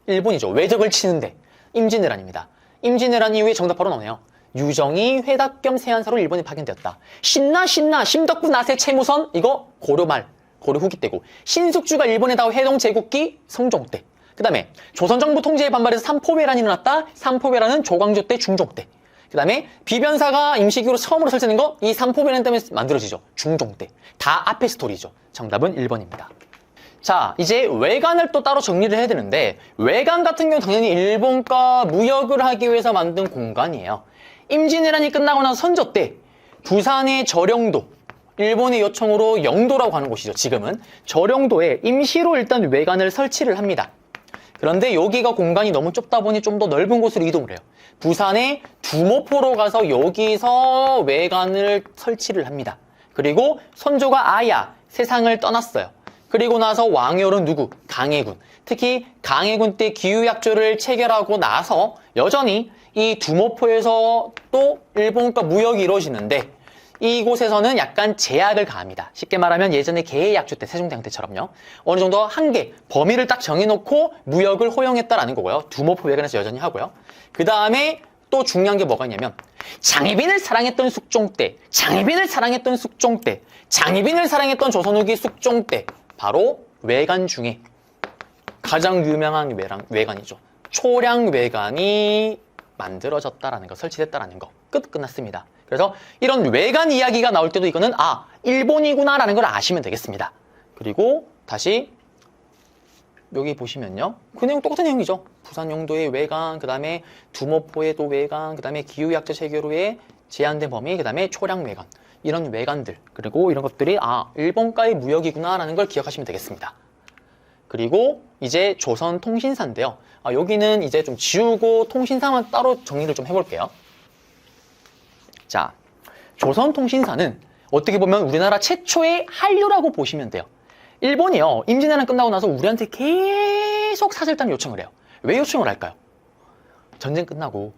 Speaker 1: 일본이죠. 외적을 치는데 임진왜란입니다. 임진왜란 이후에 정답 바로 나오네요. 유정이 회답 겸 세완사로 일본에 파견되었다. 신나 심덕구 나세 채무선, 이거 고려 말, 고려 후기 때고, 신숙주가 일본에 닿아 해동 제국기 성종 때. 그 다음에 조선정부 통제에 반발해서 삼포회란이 일어났다. 삼포회란은 조광조 때, 중종 때. 그 다음에 비변사가 임시기로 처음으로 설치된 거, 이 삼포회란 때문에 만들어지죠. 중종 때. 다 앞에 스토리죠. 정답은 1번입니다. 자, 이제 외관을 또 따로 정리를 해야 되는데, 외관 같은 경우는 당연히 일본과 무역을 하기 위해서 만든 공간이에요. 임진왜란이 끝나고 나서 선조 때 부산의 저령도, 일본의 요청으로 영도라고 하는 곳이죠. 지금은 저령도에 임시로 일단 외관을 설치를 합니다. 그런데 여기가 공간이 너무 좁다 보니 좀 더 넓은 곳으로 이동을 해요. 부산의 두모포로 가서 여기서 외관을 설치를 합니다. 그리고 선조가 아야 세상을 떠났어요. 그리고 나서 왕이 오른 누구? 강해군. 특히 강해군 때 기유약조를 체결하고 나서 여전히 이 두모포에서 또 일본과 무역이 이루어지는데, 이곳에서는 약간 제약을 가합니다. 쉽게 말하면 예전에 개해약조 때, 세종대왕 때처럼요. 어느 정도 한계, 범위를 딱 정해놓고 무역을 허용했다라는 거고요. 두모포 외관에서 여전히 하고요. 그 다음에 또 중요한 게 뭐가 있냐면, 장희빈을 사랑했던 숙종 때, 장희빈을 사랑했던 숙종 때, 장희빈을 사랑했던 조선 후기 숙종 때, 바로 외관 중에 가장 유명한 외관이죠. 초량외관이 만들어졌다라는 거, 설치됐다라는 거. 끝났습니다. 그래서 이런 외관 이야기가 나올 때도 이거는 일본이구나라는 걸 아시면 되겠습니다. 그리고 다시 여기 보시면요. 그 내용 똑같은 내용이죠. 부산 영도의 외관, 그 다음에 두모포의 또 외관, 그 다음에 기유약조 체결 후에 제한된 범위, 그 다음에 초량외관. 이런 외관들, 그리고 이런 것들이 일본과의 무역이구나라는 걸 기억하시면 되겠습니다. 그리고 이제 조선통신사인데요. 여기는 이제 좀 지우고 통신사만 따로 정리를 좀 해볼게요. 자, 조선통신사는 어떻게 보면 우리나라 최초의 한류라고 보시면 돼요. 일본이요, 임진왜란 끝나고 나서 우리한테 계속 사절단 요청을 해요. 왜 요청을 할까요? 전쟁 끝나고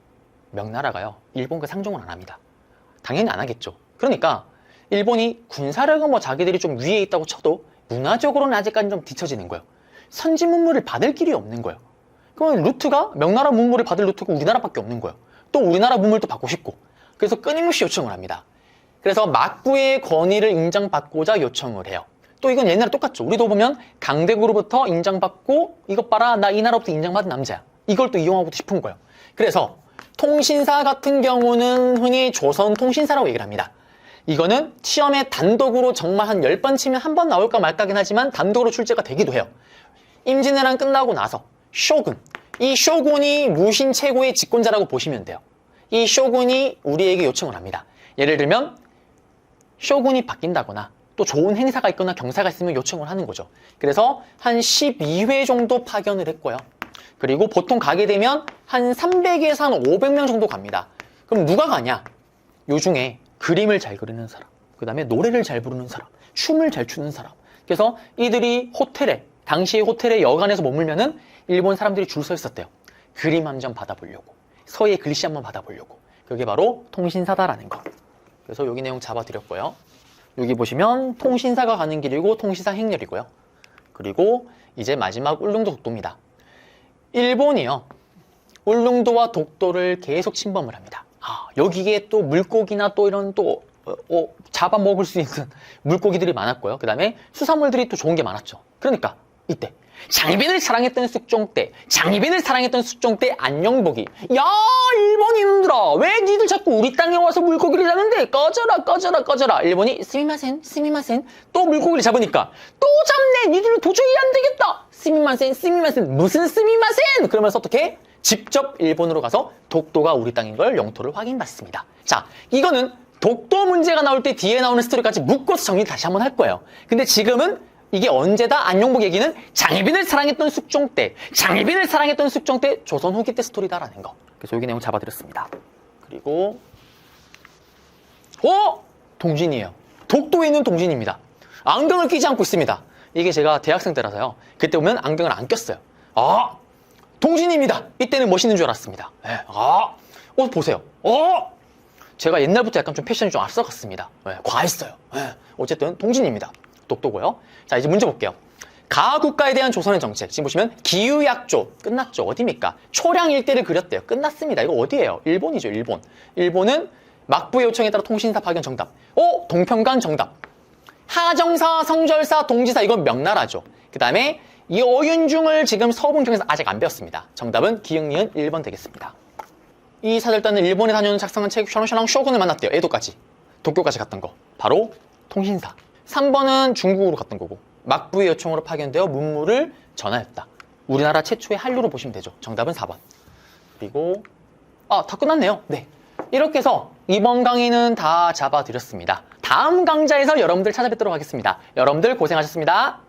Speaker 1: 명나라가요, 일본과 상종을 안 합니다. 당연히 안 하겠죠. 그러니까 일본이 군사력은 뭐 자기들이 좀 위에 있다고 쳐도 문화적으로는 아직까지 좀 뒤처지는 거예요. 선지 문물을 받을 길이 없는 거예요. 그러면 루트가, 명나라 문물을 받을 루트가 우리나라밖에 없는 거예요. 또 우리나라 문물도 받고 싶고. 그래서 끊임없이 요청을 합니다. 그래서 막부의 권위를 인정받고자 요청을 해요. 또 이건 옛날에 똑같죠. 우리도 보면 강대국으로부터 인정받고, 이것 봐라, 나 이 나라부터 인정받은 남자야. 이걸 또 이용하고 싶은 거예요. 그래서 통신사 같은 경우는 흔히 조선통신사라고 얘기를 합니다. 이거는 시험에 단독으로 정말 한 10번 치면 한 번 나올까 말까긴 하지만 단독으로 출제가 되기도 해요. 임진왜란 끝나고 나서 쇼군, 이 쇼군이 무신 최고의 집권자라고 보시면 돼요. 이 쇼군이 우리에게 요청을 합니다. 예를 들면 쇼군이 바뀐다거나 또 좋은 행사가 있거나 경사가 있으면 요청을 하는 거죠. 그래서 한 12회 정도 파견을 했고요. 그리고 보통 가게 되면 한 300에서 한 500명 정도 갑니다. 그럼 누가 가냐? 요 중에 그림을 잘 그리는 사람, 그 다음에 노래를 잘 부르는 사람, 춤을 잘 추는 사람. 그래서 이들이 당시에 호텔에 여관에서 머물면은 일본 사람들이 줄 서 있었대요. 그림 한 점 받아보려고, 서예 글씨 한번 받아보려고. 그게 바로 통신사다라는 거. 그래서 여기 내용 잡아드렸고요. 여기 보시면 통신사가 가는 길이고 통신사 행렬이고요. 그리고 이제 마지막 울릉도 독도입니다. 일본이요, 울릉도와 독도를 계속 침범을 합니다. 여기에 또 물고기나 또 이런 또 잡아먹을 수 있는 물고기들이 많았고요. 그 다음에 수산물들이 또 좋은 게 많았죠. 그러니까 이때 장희빈을 사랑했던 숙종 때 안녕복이, 야 일본인들아, 왜 니들 자꾸 우리 땅에 와서 물고기를 잡는데? 꺼져라. 일본이 스미마센 또 물고기를 잡으니까 또 잡네, 니들 도저히 안 되겠다, 스미마센 무슨 스미마센, 그러면서 어떻게 직접 일본으로 가서 독도가 우리 땅인 걸 영토를 확인받습니다. 자, 이거는 독도 문제가 나올 때 뒤에 나오는 스토리까지 묶어서 정리 다시 한번 할 거예요. 근데 지금은 이게 언제다? 안녕복 얘기는 장희빈을 사랑했던 숙종 때 조선 후기 때 스토리다라는 거. 그래서 여기 내용 잡아드렸습니다. 그리고 동진이에요. 독도에 있는 동진입니다. 안경을 끼지 않고 있습니다. 이게 제가 대학생 때라서요. 그때 보면 안경을 안 꼈어요. 동진입니다. 이때는 멋있는 줄 알았습니다. 네. 보세요. 제가 옛날부터 약간 좀 패션이 좀 앞서갔습니다. 네, 과했어요. 네. 어쨌든 동진입니다. 독도고요. 자, 이제 문제 볼게요. 가국가에 대한 조선의 정책. 지금 보시면 기후약조 끝났죠. 어디입니까? 초량 일대를 그렸대요. 끝났습니다. 이거 어디예요? 일본이죠. 일본은 막부의 요청에 따라 통신사 파견 정답. 동평강 정답. 하정사, 성절사, 동지사, 이건 명나라죠. 그 다음에 이 어윤중을 지금 서분경에서 아직 안 배웠습니다. 정답은 기역, 니은 1번 되겠습니다. 이 사절단은 일본에 다녀오는 작성한 책 샤랑샤랑 쇼군을 만났대요. 에도까지. 도쿄까지 갔던 거. 바로 통신사. 3번은 중국으로 갔던 거고, 막부의 요청으로 파견되어 문물을 전하였다. 우리나라 최초의 한류로 보시면 되죠. 정답은 4번. 그리고 다 끝났네요. 네. 이렇게 해서 이번 강의는 다 잡아드렸습니다. 다음 강좌에서 여러분들 찾아뵙도록 하겠습니다. 여러분들 고생하셨습니다.